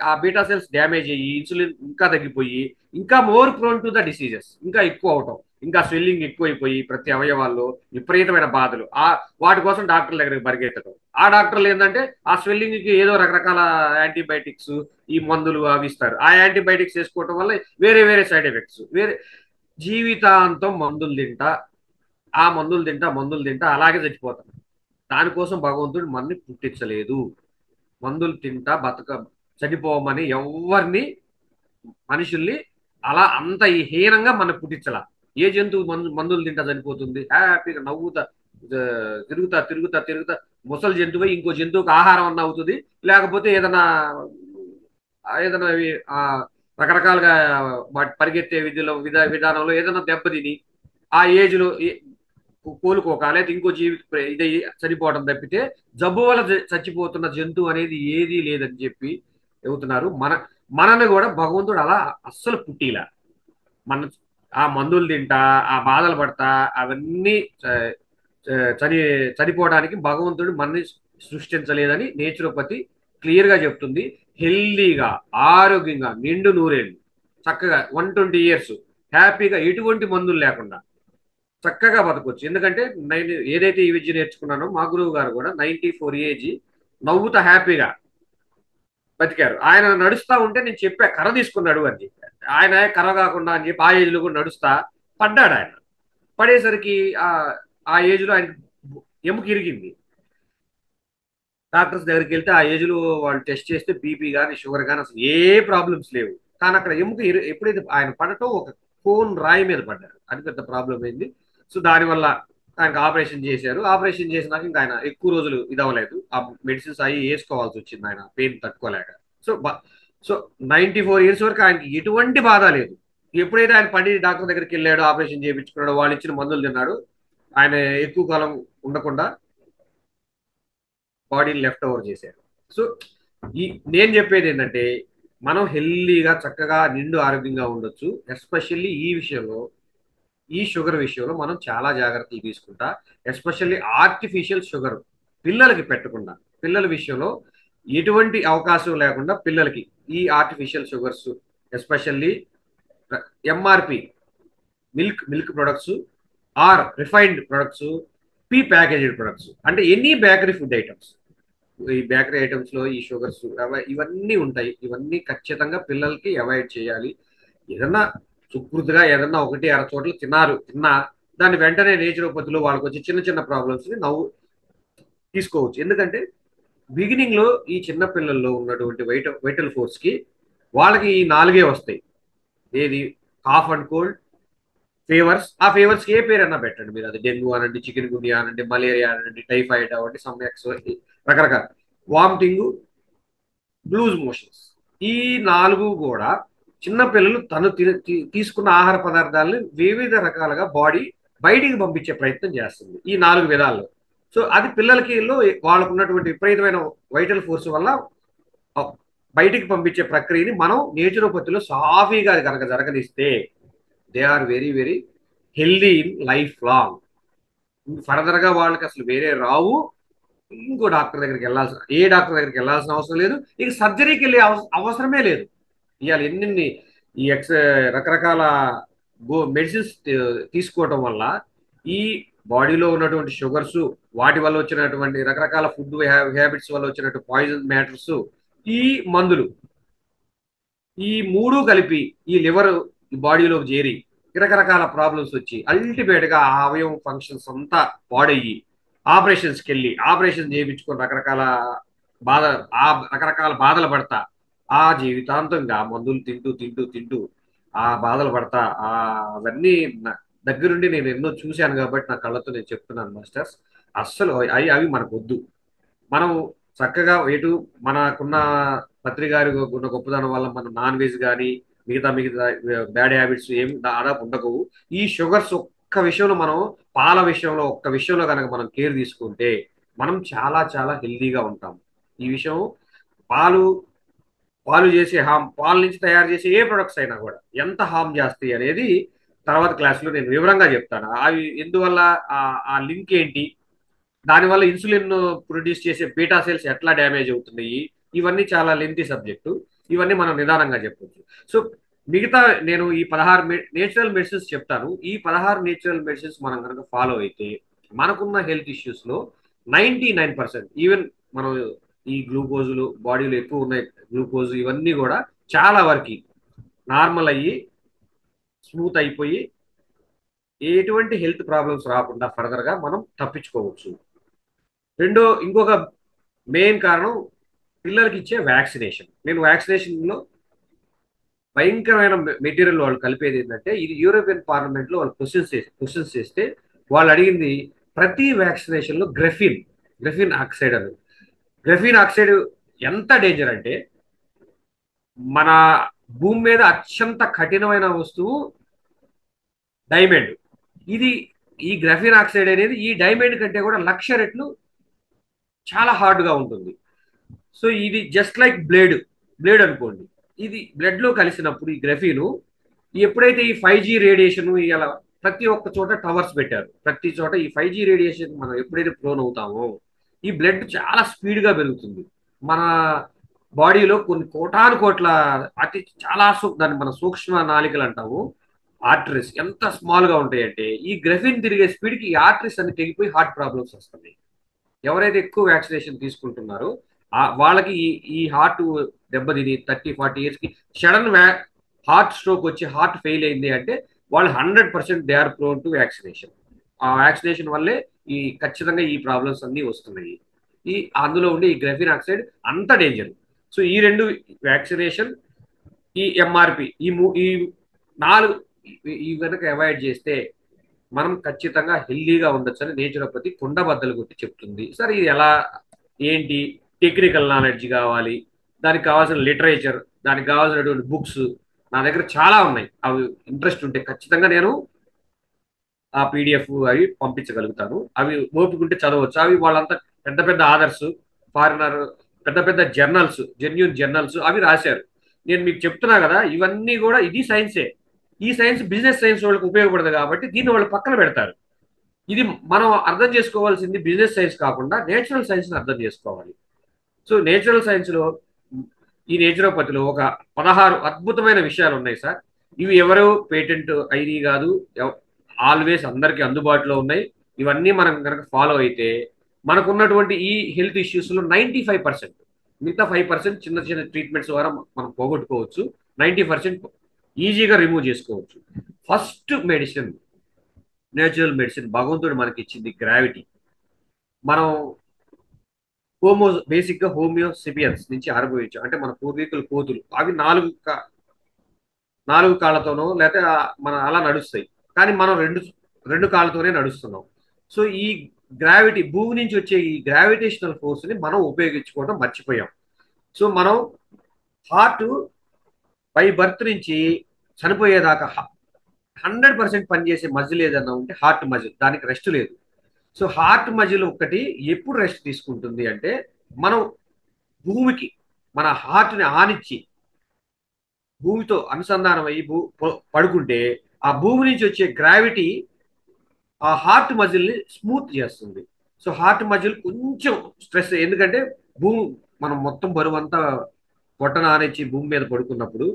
ఆ బీటా సెల్స్ డ్యామేజ్ అయ్యి ఇన్సులిన్ ఇంకా తగ్గిపోయి ఇంకా more prone to the diseases ఇంకా ఎక్కువ అవటం, ఇంకా స్వెల్లింగ్ ఎక్కువైపోయి ప్రతి అవయవాల్లో విపరీతమైన బాధలు. వాటి కోసం డాక్టర్ల దగ్గరికి పరిగెత్తడం. ఆ డాక్టర్లు ఏంటంటే ఆ స్వెల్లింగ్ కి ఏదో రకరకాల యాంటీబయాటిక్స్ ఈ మందులు అవి ఇస్తారు. ఆ యాంటీబయాటిక్స్ వేసుకోవటం వల్ల వేరే వేరే సైడ్ ఎఫెక్ట్స్, వేరే జీవితాంతం మందులు తింటా అలాగే చచ్చిపోతాం. దానికోసం భగవంతుడు మనని పుట్టించలేదు. మందులు తింటా చనిపోమని ఎవరిని మనుషుల్ని అలా అంత హీనంగా మన పుట్టించలా. ఏ జంతువు మందులు తింటా చనిపోతుంది? హ్యాపీగా నవ్వుతా తిరుగుతా ముసలి జంతువు ఇంకో జంతువుకి ఆహారం అన్న అవుతుంది, లేకపోతే ఏదైనా రకరకాలుగా పరిగెత్తే విధానంలో ఏదైనా దెబ్బతిని ఆ ఏజ్ లో కోలుకోక లేదా ఇంకో ఇది చనిపోవడం తప్పితే జబ్బు వల్ల చచ్చిపోతున్న జంతువు అనేది ఏదీ లేదని చెప్పి చెబుతున్నారు. మనని కూడా భగవంతుడు అలా అస్సలు పుట్టిలా. మన ఆ మందులు తింటా ఆ బాధలు పడతా అవన్నీ చనిపోవడానికి భగవంతుడు మనని సృష్టించలేదని నేచురోపతి క్లియర్ గా చెప్తుంది. హెల్దీగా ఆరోగ్యంగా నిండు నూరేళ్ళు చక్కగా 120 years హ్యాపీగా ఎటువంటి మందులు లేకుండా చక్కగా బతకొచ్చు. ఎందుకంటే నేను ఏదైతే ఈ విద్య నేర్చుకున్నానో మా గురువు గారు కూడా 94 ఏజ్ నవ్వుతా హ్యాపీగా బతికారు. ఆయన నడుస్తా ఉంటే నేను చెప్పా కర్ర తీసుకున్నాడు అని చెప్పారు. ఆయన కర్ర కాకుండా అని చెప్పి ఆ ఏజ్ లో కూడా నడుస్తా పడ్డాడు. ఆయన పడేసరికి ఆ ఏజ్ లో ఆయన ఎముక ఇరిగింది. డాక్టర్స్ దగ్గరికి వెళ్తే ఆ ఏజ్ లో వాళ్ళు టెస్ట్ చేస్తే బీపీ కానీ షుగర్ కానీ అసలు ఏ ప్రాబ్లమ్స్ లేవు. కానీ అక్కడ ఎముక ఎప్పుడైతే ఆయన పడటం ఒక కోన్ రాయి మీద పడ్డారు, అది పెద్ద ప్రాబ్లం అయింది. సో దానివల్ల ఆయనకు ఆపరేషన్ చేశారు. ఆపరేషన్ చేసినాక ఇంకా ఆయన ఎక్కువ రోజులు ఇది అవ్వలేదు. ఆ మెడిసిన్స్ అవి వేసుకోవాల్సి వచ్చింది ఆయన పెయిన్ తట్టుకోలేక. సో సో 94 years వరకు ఆయనకి ఎటువంటి బాధ లేదు. ఎప్పుడైతే ఆయన పడి డాక్టర్ దగ్గరికి వెళ్ళాడు, ఆపరేషన్ చేయించుకున్నాడు, వాళ్ళు ఇచ్చిన మందులు తిన్నాడు, ఆయన ఎక్కువ కాలం ఉండకుండా బాడీని లెఫ్ట్ ఓవర్ చేశారు. సో నేను చెప్పేది ఏంటంటే మనం హెల్దీగా చక్కగా నిండు ఆరోగ్యంగా ఉండొచ్చు. ఎస్పెషల్లీ ఈ విషయంలో ఈ షుగర్ విషయంలో మనం చాలా జాగ్రత్తలు తీసుకుంటా. ఎస్పెషల్లీ ఆర్టిఫిషియల్ షుగర్ పిల్లలకి పెట్టకుండా పిల్లల విషయంలో ఎటువంటి అవకాశం లేకుండా పిల్లలకి ఈ artificial sugars, especially MRP milk products or refined products, packaged products, అంటే ఎనీ బేకరీ ఫుడ్ ఐటమ్స్, ఈ బేకరీ ఐటమ్స్ లో ఈ షుగర్స్ ఇవన్నీ ఉంటాయి. ఇవన్నీ ఖచ్చితంగా పిల్లలకి అవాయిడ్ చేయాలి. ఏదన్నా సుకృతిగా ఏదన్నా ఒకటి అర చోట్ల తిన్నా దాన్ని వెంటనే నేచురోపతిలో వాళ్ళకి వచ్చి చిన్న చిన్న ప్రాబ్లమ్స్ ని నవ్వు తీసుకోవచ్చు. ఎందుకంటే బిగినింగ్ లో ఈ చిన్న పిల్లల్లో ఉన్నటువంటి వైటల్ ఫోర్స్ కి వాళ్ళకి ఈ నాలుగే వస్తాయి. ఏది? Cough and cold, fevers. ఆ ఫీవర్స్ కి ఏ పేరన్నా పెట్టండి మీరు, అది డెంగ్యూ అనండి, చికెన్ గున్యా అనండి, మలేరియా అనండి, టైఫాయిడ్ అవ్వండి, సమ్మెక్స్, రకరకాల వామిటింగ్, లూజ్ మోషన్స్. ఈ నాలుగు కూడా చిన్న పిల్లలు తను తీసుకున్న ఆహార పదార్థాలని వివిధ రకాలుగా బాడీ బయటికి పంపించే ప్రయత్నం చేస్తుంది ఈ నాలుగు విధాల్లో. సో అది పిల్లలకి వాళ్ళకు ఉన్నటువంటి విపరీతమైన వైటల్ ఫోర్స్ వల్ల బయటికి పంపించే ప్రక్రియని మనం నేచురోపతిలో సాఫీగా అది కనుక జరగనిస్తే they are very very healthy in life long. Further గా వాళ్ళకి అసలు వేరే రావు. ఇంకో డాక్టర్ దగ్గరికి ఏ డాక్టర్ దగ్గరికి వెళ్ళాల్సిన అవసరం లేదు. ఇక సర్జరీకి వెళ్ళే అవసరమే లేదు. ఇవాళ ఎన్ని ఈ రకరకాల మెడిసిన్స్ తీసుకోవటం వల్ల ఈ బాడీలో ఉన్నటువంటి షుగర్స్, వాటి వల్ల వచ్చినటువంటి రకరకాల ఫుడ్ హ్యాబిట్స్ వల్ల వచ్చినటువంటి పాయిజన్ మ్యాటర్స్, ఈ మందులు, ఈ మూడు కలిపి ఈ లివర్ ఈ బాడీలోకి చేరి రకరకాల ప్రాబ్లమ్స్ వచ్చి అల్టిమేట్ గా ఆ అవయవం ఫంక్షన్స్ అంతా పాడయ్యి ఆపరేషన్స్కి వెళ్ళి ఆపరేషన్ చేయించుకొని బాధ రకరకాల బాధలు పడతా ఆ జీవితాంతంగా మందులు తింటూ తింటూ తింటూ ఆ బాధలు పడతా అవన్నీ దగ్గరుండి నేను ఎన్నో చూశాను కాబట్టి నా కళ్ళతో నేను చెప్తున్నాను మాస్టర్స్. అస్సలు అవి మనకు వద్దు. మనం చక్కగా మనకున్న పత్రి గారి ఉన్న గొప్పదనం వల్ల మనం నాన్ వెజ్ కానీ మిగతా మిగతా బ్యాడ్ హ్యాబిట్స్ ఏం దాదాపు ఉండకవు. ఈ షుగర్స్ ఒక్క విషయంలో మనం పాల విషయంలో ఒక్క విషయంలో కనుక మనం కేర్ తీసుకుంటే మనం చాలా చాలా హెల్దీగా ఉంటాం. ఈ విషయం పాలు పాలు చేసే పాల నుంచి తయారు చేసే ఏ ప్రొడక్ట్స్ అయినా కూడా ఎంత హామ్ చేస్తాయి అనేది తర్వాత క్లాస్లో నేను వివరంగా చెప్తాను. అవి ఎందువల్ల, ఆ లింక్ ఏంటి, దానివల్ల ఇన్సులిన్ ప్రొడ్యూస్ చేసే బీటా సెల్స్ ఎట్లా డ్యామేజ్ అవుతున్నాయి, ఇవన్నీ చాలా లెంతీ సబ్జెక్టు. ఇవన్నీ మనం నిదానంగా చెప్పొచ్చు. సో మిగతా నేను ఈ 16 నేచురల్ మెడిసిన్స్ చెప్తాను. ఈ 16 నేచురల్ మెడిసిన్స్ మనం కనుక ఫాలో అయితే మనకున్న హెల్త్ ఇష్యూస్ లో 99%, ఈవెన్ మనం ఈ గ్లూకోజులు బాడీలో ఎక్కువ ఉన్నాయి, గ్లూకోజ్ ఇవన్నీ కూడా చాలా వరకు నార్మల్ అయ్యి స్మూత్ అయిపోయి ఎటువంటి హెల్త్ ప్రాబ్లమ్స్ రాకుండా ఫర్దర్ గా మనం తప్పించుకోవచ్చు. ఇంకొక మెయిన్ కారణం పిల్లలకి ఇచ్చే వ్యాక్సినేషన్. నేను వ్యాక్సినేషన్ లో భయంకరమైన మెటీరియల్ వాళ్ళు కలిపేది ఏంటంటే, ఇది యూరోపియన్ పార్లమెంట్ లో వాళ్ళు క్వశ్చన్స్ చేస్తే వాళ్ళు అడిగింది ప్రతి వ్యాక్సినేషన్ లో గ్రెఫిన్ ఆక్సైడ్ అని. గ్రెఫిన్ ఆక్సైడ్ ఎంత డేంజర్ అంటే, మన భూమి మీద అత్యంత కఠినమైన వస్తువు డైమండ్. ఈ గ్రఫిన్ ఆక్సైడ్ అనేది ఈ డైమండ్ కంటే కూడా 1,00,000 రెట్లు చాలా హార్డ్ గా ఉంటుంది. సో ఇది జస్ట్ లైక్ బ్లేడ్ అనుకోండి. ఇది బ్లడ్ లో కలిసినప్పుడు ఈ గ్రఫీను ఎప్పుడైతే ఈ 5G రేడియేషన్ ఇలా ప్రతి ఒక్క చోట టవర్స్ పెట్టారు, ప్రతి చోట ఈ 5G రేడియేషన్ మనం ఎప్పుడైతే ప్రోన్ అవుతామో ఈ బ్లడ్ చాలా స్పీడ్ గా పెరుగుతుంది. మన బాడీలో కొన్ని కోట్ల చాలా దాన్ని మన సూక్ష్మ నాళికలు అంటాము, ఆర్టరీస్ ఎంత స్మాల్ గా ఉంటాయంటే ఈ గ్రఫిన్ తిరిగే స్పీడ్ కి ఈ ఆర్టరీస్ అన్ని తెగిపోయి హార్ట్ ప్రాబ్లమ్స్ వస్తాయి. ఎవరైతే ఎక్కువ వ్యాక్సినేషన్ తీసుకుంటున్నారో వాళ్ళకి ఈ హార్ట్ దెబ్బతిని 30-40 ఇయర్స్ కి సడన్ హార్ట్ స్ట్రోక్ వచ్చి హార్ట్ ఫెయిల్ అయింది అంటే వాళ్ళు 100% they are prone to vaccination. ఆ వ్యాక్సినేషన్ వల్లే ఖచ్చితంగా ఈ ప్రాబ్లమ్స్ అన్ని వస్తున్నాయి. అందులో ఉండే ఈ గ్రఫిన్ ఆక్సైడ్ అంత డేంజర్. సో ఈ రెండు వ్యాక్సినేషన్, ఈ ఎంఆర్పి, ఈ 4 కనుక అవాయిడ్ చేస్తే మనం ఖచ్చితంగా హెల్దీగా ఉండొచ్చు అని నేచురోపతి కుండబద్దలు కొట్టి చెప్తుంది. సరే ఇది ఎలా ఏంటి, టెక్నికల్ నాలెడ్జ్ కావాలి, దానికి కావాల్సిన లిటరేచర్, దానికి కావాల్సినటువంటి బుక్స్ నా దగ్గర చాలా ఉన్నాయి. అవి ఇంట్రెస్ట్ ఉంటే ఖచ్చితంగా నేను ఆ పీడిఎఫ్ అవి పంపించగలుగుతాను. అవి ఓపిక ఉంటే చదవచ్చు. అవి వాళ్ళంతా పెద్ద పెద్ద ఆథర్స్, ఫారినర్ పెద్ద పెద్ద జెన్యూన్ జర్నల్స్ అవి రాశారు. నేను మీకు చెప్తున్నా కదా, ఇవన్నీ కూడా ఇది సైన్సే. ఈ సైన్స్ బిజినెస్ సైన్స్ వాళ్ళకి ఉపయోగపడదు కాబట్టి దీన్ని వాళ్ళు పక్కన పెడతారు. ఇది మనం అర్థం చేసుకోవాల్సింది బిజినెస్ సైన్స్ కాకుండా నేచురల్ సైన్స్ అర్థం చేసుకోవాలి. సో నేచురల్ సైన్స్లో ఈ నేచురోపతిలో ఒక 16 అద్భుతమైన విషయాలు ఉన్నాయి సార్. ఇవి ఎవరు పేటెంట్ ఐడి కాదు, ఆల్వేస్ అందరికీ అందుబాటులో ఉన్నాయి. ఇవన్నీ మనం కనుక ఫాలో అయితే మనకున్నటువంటి ఈ హెల్త్ ఇష్యూస్లో 95%, మిగతా 5% చిన్న చిన్న ట్రీట్మెంట్స్ ద్వారా మనం పోగొట్టుకోవచ్చు. 90% ఈజీగా రిమూవ్ చేసుకోవచ్చు. ఫస్ట్ మెడిసిన్, నేచురల్ మెడిసిన్ భగవంతుడు మనకి ఇచ్చింది గ్రావిటీ. మనం బేసిక్ గా హోమియోసిపియన్స్ నుంచి ఆరంభించాం. అంటే మన పూర్వీకుల కోతులు అవి నాలుగు కాళ్ళతోనో లేకపోతే మన అలా నడుస్తాయి. కానీ మనం రెండు రెండు కాళ్ళతోనే నడుస్తున్నాం. సో ఈ గ్రావిటీ, భూమి నుంచి వచ్చే ఈ గ్రావిటేషనల్ ఫోర్స్ ని మనం ఉపయోగించుకోవడం మర్చిపోయాం. సో మనం హార్ట్ బై బర్త్ నుంచి చనిపోయేదాకా 100% పనిచేసే మజిల్ ఏదన్నా ఉంటే హార్ట్ మజిల్, దానికి రెస్ట్ లేదు. సో హార్ట్ మజిల్ ఒకటి ఎప్పుడు రెస్ట్ తీసుకుంటుంది అంటే మనం భూమికి మన హార్ట్ని ఆనిచ్చి భూమితో అనుసంధానం అయ్యి పడుకుంటే ఆ భూమి నుంచి వచ్చే గ్రావిటీ ఆ హార్ట్ మజిల్ని స్మూత్ చేస్తుంది. సో హార్ట్ మజిల్ కొంచెం స్ట్రెస్, ఎందుకంటే భూమి మనం మొత్తం బరువు అంతా పొట్టన ఆనిచ్చి భూమి మీద పడుకున్నప్పుడు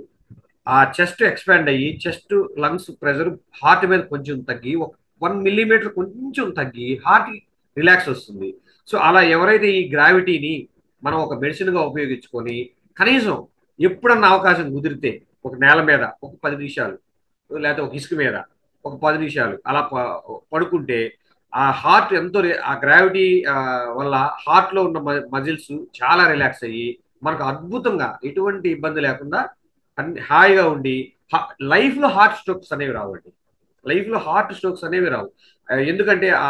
ఆ చెస్ట్ ఎక్స్పాండ్ అయ్యి చెస్ట్ లంగ్స్ ప్రెషర్ హార్ట్ మీద కొంచెం తగ్గి 1 మిల్లీమీటర్ కొంచెం తగ్గి హార్ట్ రిలాక్స్ వస్తుంది. సో అలా ఎవరైతే ఈ గ్రావిటీని మనం ఒక మెడిసిన్గా ఉపయోగించుకొని కనీసం ఎప్పుడన్నా అవకాశం కుదిరితే ఒక నేల మీద ఒక 10 నిమిషాలు లేకపోతే ఒక ఇసుక మీద ఒక 10 నిమిషాలు అలా పడుకుంటే ఆ హార్ట్ ఎంతో ఆ గ్రావిటీ వల్ల హార్ట్లో ఉన్న మజిల్స్ చాలా రిలాక్స్ అయ్యి మనకు అద్భుతంగా ఎటువంటి ఇబ్బంది లేకుండా హాయిగా ఉండి లైఫ్లో హార్ట్ స్ట్రోక్స్ అనేవి రావండి. లైఫ్లో హార్ట్ స్ట్రోక్స్ అనేవి రావు. ఎందుకంటే ఆ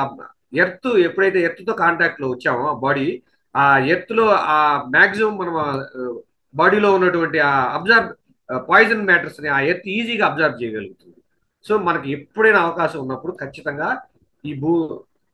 ఎర్త్ ఎప్పుడైతే ఎర్త్తో కాంటాక్ట్లో వచ్చామో బాడీ, ఆ ఎర్త్లో ఆ మ్యాక్సిమం మనం బాడీలో ఉన్నటువంటి ఆ పాయిజన్ మ్యాటర్స్ని ఆ ఎర్త్ ఈజీగా అబ్జర్వ్ చేయగలుగుతుంది. సో మనకి ఎప్పుడైనా అవకాశం ఉన్నప్పుడు ఖచ్చితంగా ఈ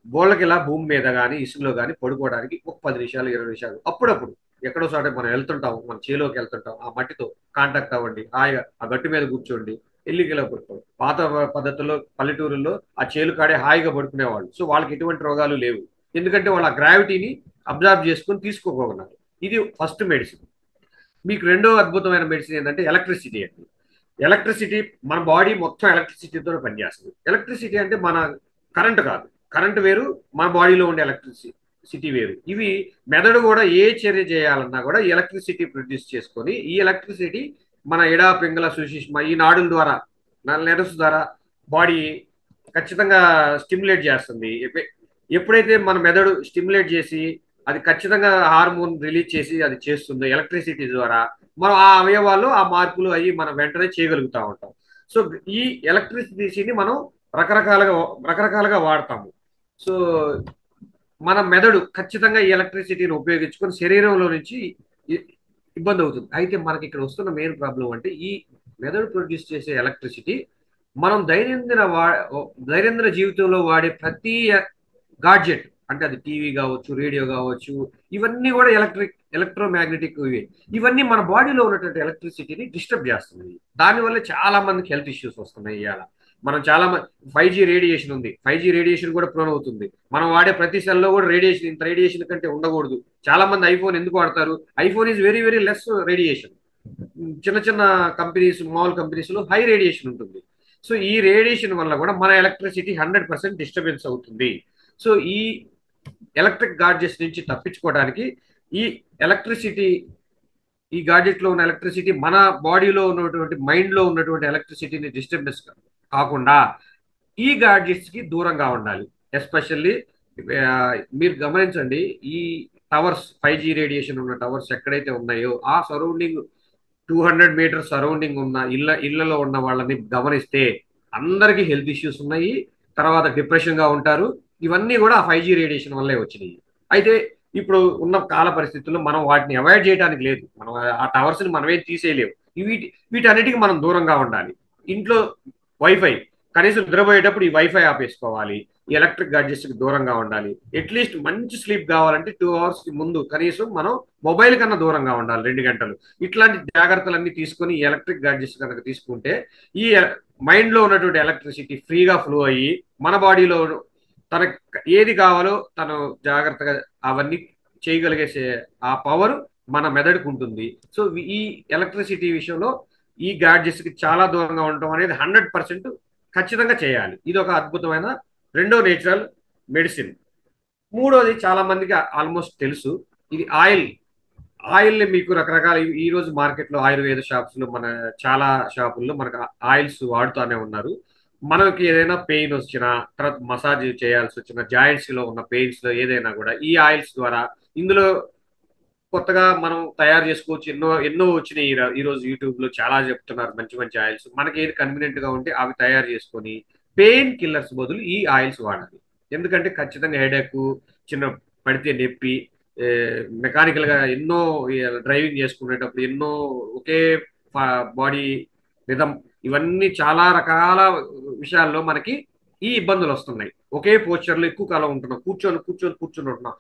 బోళ్ళకి ఇలా భూమి మీద కానీ ఇసుకలో కానీ పడుకోవడానికి ఒక 10 నిమిషాలు 20 నిమిషాలు అప్పుడప్పుడు ఎక్కడో చోట మనం వెళ్తుంటాం, మన చేలోకి వెళ్తుంటాం, ఆ మట్టితో కాంటాక్ట్ అవ్వండి, హాయిగా ఆ గట్టి మీద కూర్చోండి, ఎల్లికిలా పడుకోండి. పాత పద్ధతుల్లో పల్లెటూరుల్లో ఆ చేలు కాడే హాయిగా పడుకునేవాళ్ళు. సో వాళ్ళకి ఎటువంటి రోగాలు లేవు, ఎందుకంటే వాళ్ళు ఆ గ్రావిటీని అబ్జర్వ్ చేసుకొని తీసుకోగలుగుతున్నారు. ఇది ఫస్ట్ మెడిసిన్. మీకు రెండో అద్భుతమైన మెడిసిన్ ఏంటంటే ఎలక్ట్రిసిటీ అండి. ఎలక్ట్రిసిటీ, మన బాడీ మొత్తం ఎలక్ట్రిసిటీతో పనిచేస్తుంది. ఎలక్ట్రిసిటీ అంటే మన కరెంట్ కాదు, కరెంట్ వేరు, మన బాడీలో ఉండే ఎలక్ట్రిసిటీ వేరు. ఇవి మెదడు కూడా ఏ చర్య చేయాలన్నా కూడా ఎలక్ట్రిసిటీ ప్రొడ్యూస్ చేసుకొని ఈ ఎలక్ట్రిసిటీ మన ఎడా పింగళ సుషిష్మ ఈ నాడుల ద్వారా నెరస్ ద్వారా బాడీ ఖచ్చితంగా స్టిమ్యులేట్ చేస్తుంది. ఎప్పుడైతే మన మెదడు స్టిమ్యులేట్ చేసి అది ఖచ్చితంగా హార్మోన్ రిలీజ్ చేసి అది చేస్తుందో ఎలక్ట్రిసిటీ ద్వారా మనం ఆ అవయవాల్లో ఆ మార్పులు అయ్యి మనం వెంటనే చేయగలుగుతూ ఉంటాం. సో ఈ ఎలక్ట్రిసిటీని మనం రకరకాలుగా వాడతాము. సో మన మెదడు ఖచ్చితంగా ఈ ఎలక్ట్రిసిటీని ఉపయోగించుకొని శరీరంలో నుంచి ఇబ్బంది అవుతుంది. అయితే మనకి ఇక్కడ వస్తున్న మెయిన్ ప్రాబ్లం అంటే ఈ మెదడు ప్రొడ్యూస్ చేసే ఎలక్ట్రిసిటీ మనం దైనందిన జీవితంలో వాడే ప్రతి గాడ్జెట్, అంటే అది టీవీ కావచ్చు, రేడియో కావచ్చు, ఇవన్నీ కూడా ఎలక్ట్రోమాగ్నెటిక్ ఇవన్నీ మన బాడీలో ఉన్నటువంటి ఎలక్ట్రిసిటీని డిస్టర్బ్ చేస్తున్నాయి. దానివల్ల చాలా మందికి హెల్త్ ఇష్యూస్ వస్తున్నాయి. ఇవాళ మనం చాలా మంది 5G రేడియేషన్ ఉంది, 5G రేడియేషన్ కూడా ప్రోన్ అవుతుంది. మనం వాడే ప్రతి సెల్లో కూడా రేడియేషన్, ఇంత రేడియేషన్ కంటే ఉండకూడదు. చాలా మంది ఐఫోన్ ఎందుకు వాడతారు? IPhone is very very less radiation. చిన్న చిన్న కంపెనీస్, మామూలు కంపెనీస్ లో హై రేడియేషన్ ఉంటుంది. సో ఈ రేడియేషన్ వల్ల కూడా మన ఎలక్ట్రిసిటీ 100% డిస్టర్బెన్స్ అవుతుంది. సో ఈ ఎలక్ట్రిక్ గాడ్జెట్స్ నుంచి తప్పించుకోవడానికి ఈ ఎలక్ట్రిసిటీ, ఈ గాడ్జెట్ లో ఉన్న ఎలక్ట్రిసిటీ మన బాడీలో ఉన్నటువంటి మైండ్ లో ఉన్నటువంటి ఎలక్ట్రిసిటీని డిస్టర్బెన్స్ కాకుండా ఈ గాడ్జెట్స్ కి దూరంగా ఉండాలి. ఎస్పెషల్లీ మీరు గమనించండి, ఈ టవర్స్, 5G రేడియేషన్ ఉన్న టవర్స్ ఎక్కడైతే ఉన్నాయో ఆ సరౌండింగ్ 200 మీటర్స్ సరౌండింగ్ ఉన్న ఇళ్లలో ఉన్న వాళ్ళని గమనిస్తే అందరికీ హెల్త్ ఇష్యూస్ ఉన్నాయి, తర్వాత డిప్రెషన్ గా ఉంటారు. ఇవన్నీ కూడా 5G రేడియేషన్ వల్లే వచ్చినాయి. అయితే ఇప్పుడు ఉన్న కాల పరిస్థితుల్లో మనం వాటిని అవాయిడ్ చేయడానికి లేదు, మనం ఆ టవర్స్ ని మనమేం తీసేయలేము. వీటన్నిటికీ మనం దూరంగా ఉండాలి. ఇంట్లో వైఫై, కనీసం నిద్రపోయేటప్పుడు ఈ వైఫై ఆపేసుకోవాలి. ఈ ఎలక్ట్రిక్ గాడ్జెట్స్ కి దూరంగా ఉండాలి. అట్లీస్ట్ మంచి స్లీప్ కావాలంటే 2 అవర్స్ కి ముందు కనీసం మనం మొబైల్ కన్నా దూరంగా ఉండాలి 2 గంటలు. ఇట్లాంటి జాగ్రత్తలన్నీ తీసుకొని ఈ ఎలక్ట్రిక్ గాడ్జెట్స్ కనుక తీసుకుంటే ఈ మైండ్ లో ఉన్నటువంటి ఎలక్ట్రిసిటీ ఫ్రీగా ఫ్లో అయ్యి మన బాడీలో తనకు ఏది కావాలో తను జాగ్రత్తగా అవన్నీ చేయగలిగే ఆ పవర్ మన మెదడుకు ఉంటుంది. సో ఈ ఎలక్ట్రిసిటీ విషయంలో ఈ గ్యాడ్జెట్స్ కి చాలా దూరంగా ఉండటం అనేది 100% ఖచ్చితంగా చేయాలి. ఇది ఒక అద్భుతమైన రెండో నేచురల్ మెడిసిన్. మూడోది చాలా మందికి ఆల్మోస్ట్ తెలుసు, ఇది ఆయిల్. ఆయిల్ మీకు రకరకాల ఈ రోజు మార్కెట్ లో ఆయుర్వేద షాప్స్ లో మన చాలా షాపుల్లో మనకు ఆయిల్స్ వాడుతూనే ఉన్నారు. మనకి ఏదైనా పెయిన్ వచ్చినా, తర్వాత మసాజ్ చేయాల్సి వచ్చిన, జాయింట్స్ లో ఉన్న పెయిన్స్ లో ఏదైనా కూడా ఈ ఆయిల్స్ ద్వారా ఇందులో కొత్తగా మనం తయారు చేసుకోవచ్చు. ఎన్నో ఎన్నో వచ్చినాయి. ఈ రోజు యూట్యూబ్ లో చాలా చెప్తున్నారు మంచి మంచి ఆయిల్స్. మనకి ఏది కన్వీనియంట్ గా ఉంటే అవి తయారు చేసుకొని పెయిన్ కిల్లర్స్ బదులు ఈ ఆయిల్స్ వాడాలి. ఎందుకంటే ఖచ్చితంగా హెడేక్, చిన్న పడితే నొప్పి, మెకానికల్ గా ఎన్నో డ్రైవింగ్ చేసుకునేటప్పుడు ఎన్నో ఒకే బాడీ రిథం, ఇవన్నీ చాలా రకాల విషయాల్లో మనకి ఈ ఇబ్బందులు వస్తున్నాయి. ఒకే పోస్చర్ లో ఎక్కువ కాలం ఉంటున్నాం, కూర్చొని కూర్చొని కూర్చొని ఉంటున్నాం.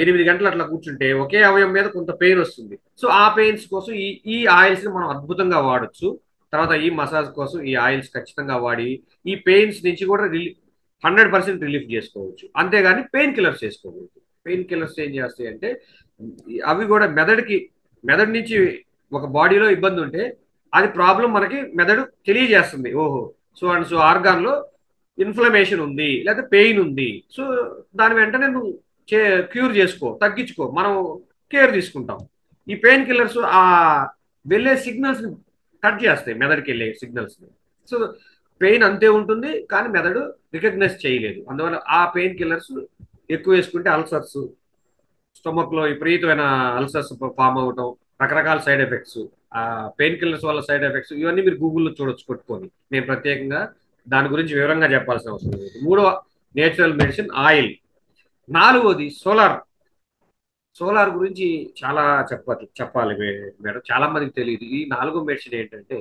8 గంటలు అట్లా కూర్చుంటే ఒకే అవయం మీద కొంత పెయిన్ వస్తుంది. సో ఆ పెయిన్స్ కోసం ఈ ఈ ఆయిల్స్ ని మనం అద్భుతంగా వాడొచ్చు. తర్వాత ఈ మసాజ్ కోసం ఈ ఆయిల్స్ ఖచ్చితంగా వాడి ఈ పెయిన్స్ నుంచి కూడా 100% రిలీఫ్ చేసుకోవచ్చు. అంతేగాని పెయిన్ కిల్లర్స్ చేసుకోవచ్చు. పెయిన్ కిల్లర్స్ ఏం చేస్తాయి అంటే అవి కూడా మెదడు నుంచి ఒక బాడీలో ఇబ్బంది ఉంటే అది ప్రాబ్లం మనకి మెదడు తెలియజేస్తుంది. ఓహో, సో అండ్ సో ఆర్గాన్ లో ఇన్ఫ్లమేషన్ ఉంది లేదా పెయిన్ ఉంది. సో దాని వెంటనే నువ్వు క్యూర్ చేసుకో, తగ్గించుకో, మనం కేర్ తీసుకుంటాం. ఈ పెయిన్ కిల్లర్స్ ఆ వెళ్ళే సిగ్నల్స్ ని కట్ చేస్తాయి, మెదడుకి వెళ్ళే సిగ్నల్స్ ని. సో పెయిన్ అంతే ఉంటుంది కానీ మెదడు రికగ్నైజ్ చేయలేదు. అందువల్ల ఆ పెయిన్ కిల్లర్స్ ఎక్కువ వేసుకుంటే అల్సర్స్, స్టొమక్ లో విపరీతమైన అల్సర్స్ ఫామ్ అవటం, రకరకాల సైడ్ ఎఫెక్ట్స్, ఆ పెయిన్ కిల్లర్స్ వల్ల సైడ్ ఎఫెక్ట్స్ ఇవన్నీ మీరు గూగుల్లో చూడొచ్చు కొట్టుకొని. నేను ప్రత్యేకంగా దాని గురించి వివరంగా చెప్పాల్సిన అవసరం లేదు. మూడో నేచురల్ మెడిసిన్ ఆయిల్. నాలుగోది సోలార్. సోలార్ గురించి చాలా చెప్పాలి మేడం, చాలా మందికి తెలియదు. ఈ నాలుగో మెడిసిన్ ఏంటంటే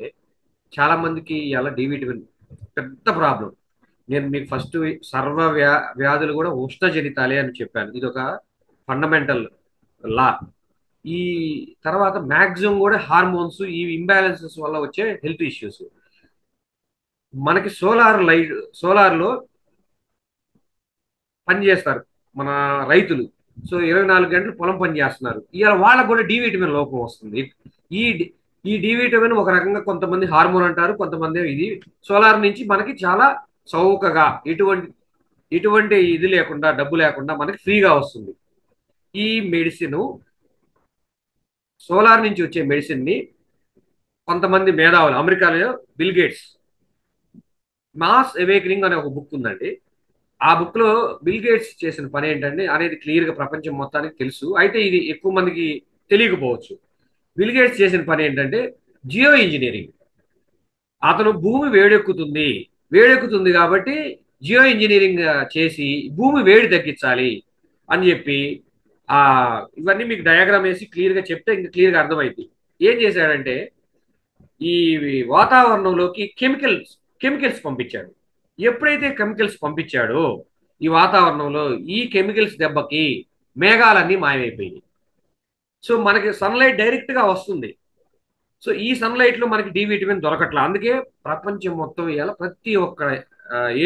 చాలా మందికి ఇలా డి విటమిన్ పెద్ద ప్రాబ్లం. నేను మీకు ఫస్ట్ సర్వ వ్యాధులు కూడా ఉష్ణజనితాలే అని చెప్పాను. ఇది ఒక ఫండమెంటల్ లా. ఈ తర్వాత మ్యాక్సిమం కూడా హార్మోన్స్ ఈ ఇంబ్యాలెన్సెస్ వల్ల వచ్చే హెల్త్ ఇష్యూస్. మనకి సోలార్ లో పని చేస్తారు మన రైతులు. సో 24 గంటలు పొలం పని చేస్తున్నారు. ఇవాళ వాళ్ళకు కూడా డి విటమిన్ లోపం వస్తుంది. ఈ ఈ డి విటమిన్ ఒక రకంగా కొంతమంది హార్మోన్ అంటారు, కొంతమంది ఇది. సోలార్ నుంచి మనకి చాలా చౌకగా ఎటువంటి ఇది లేకుండా, డబ్బు లేకుండా మనకి ఫ్రీగా వస్తుంది. ఈ మెడిసిన్, సోలార్ నుంచి వచ్చే మెడిసిన్ ని కొంతమంది మేధావులు అమెరికాలో బిల్ గేట్స్ మాస్ అవేకనింగ్ అనే ఒక బుక్ ఉందండి. ఆ బుక్ లో బిల్ గేట్స్ చేసిన పని ఏంటంటే అనేది క్లియర్ గా ప్రపంచం మొత్తానికి తెలుసు. అయితే ఇది ఎక్కువ మందికి తెలియకపోవచ్చు. బిల్ గేట్స్ చేసిన పని ఏంటంటే జియో ఇంజనీరింగ్. అతను భూమి వేడెక్కుతుంది కాబట్టి జియో ఇంజనీరింగ్ చేసి భూమి వేడి తగ్గించాలి అని చెప్పి ఆ ఇవన్నీ మీకు డయాగ్రామ్ వేసి క్లియర్ గా చెప్తే ఇంకా క్లియర్ గా అర్థమైంది. ఏం చేశాడంటే ఈ వాతావరణంలోకి కెమికల్స్ పంపించాడు. ఎప్పుడైతే కెమికల్స్ పంపించాడో ఈ వాతావరణంలో ఈ కెమికల్స్ దెబ్బకి మేఘాలన్నీ మాయమైపోయినాయి. సో మనకి సన్లైట్ డైరెక్ట్ గా వస్తుంది. సో ఈ సన్లైట్ లో మనకి డి విటమిన్ దొరకట్లా. అందుకే ప్రపంచం మొత్తం ఇవాళ ప్రతి ఒక్క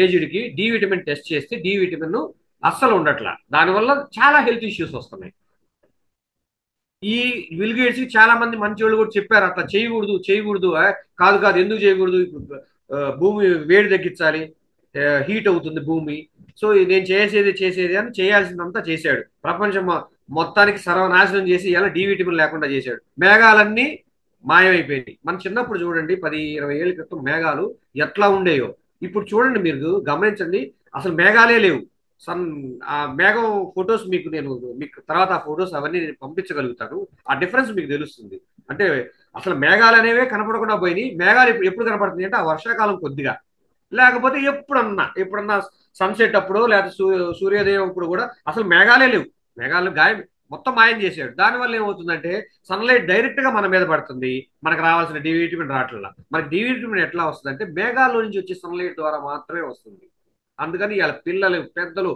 ఏజ్డ్కి డి విటమిన్ టెస్ట్ చేస్తే డి విటమిన్ అస్సలు ఉండట్లా. దానివల్ల చాలా హెల్త్ ఇష్యూస్ వస్తున్నాయి. ఈ బిల్ గేట్స్ చాలా మంది మంచి వాళ్ళు కూడా చెప్పారు అట్లా చేయకూడదు. కాదు కాదు, ఎందుకు చేయకూడదు, భూమి వేడి తగ్గించాలి, హీట్ అవుతుంది భూమి. సో నేను చేసేది అని చేయాల్సిందంతా చేశాడు. ప్రపంచం మొత్తానికి సర్వనాశనం చేసి ఇలా డి విటమిన్ లేకుండా చేశాడు. మేఘాలన్నీ మాయమైపోయింది. మన చిన్నప్పుడు చూడండి 10-20 ఏళ్ళ క్రితం మేఘాలు ఎట్లా ఉండేయో ఇప్పుడు చూడండి, మీరు గమనించండి, అసలు మేఘాలే లేవు. సన్ ఆ మేఘం ఫొటోస్ మీకు తర్వాత ఆ ఫొటోస్ అవన్నీ నేను పంపించగలుగుతాను. ఆ డిఫరెన్స్ మీకు తెలుస్తుంది. అంటే అసలు మేఘాలు అనేవే కనపడకుండా పోయినాయి. మేఘాలు ఎప్పుడు కనపడుతుంది అంటే ఆ వర్షాకాలం కొద్దిగా, లేకపోతే ఎప్పుడన్నా సన్సెట్ అప్పుడు లేదా సూర్యోదయం అప్పుడు కూడా అసలు మేఘాలే లేవు. మేఘాలు మొత్తం మాయం చేసాడు. దానివల్ల ఏమవుతుందంటే సన్లైట్ డైరెక్ట్ గా మన మీద పడుతుంది, మనకు రావాల్సిన డి విటమిన్ రావట్లా. మనకి డి విటమిన్ ఎట్లా వస్తుంది అంటే మేఘాల్లో నుంచి వచ్చే సన్లైట్ ద్వారా మాత్రమే వస్తుంది. అందుకని ఇలా పిల్లలు పెద్దలు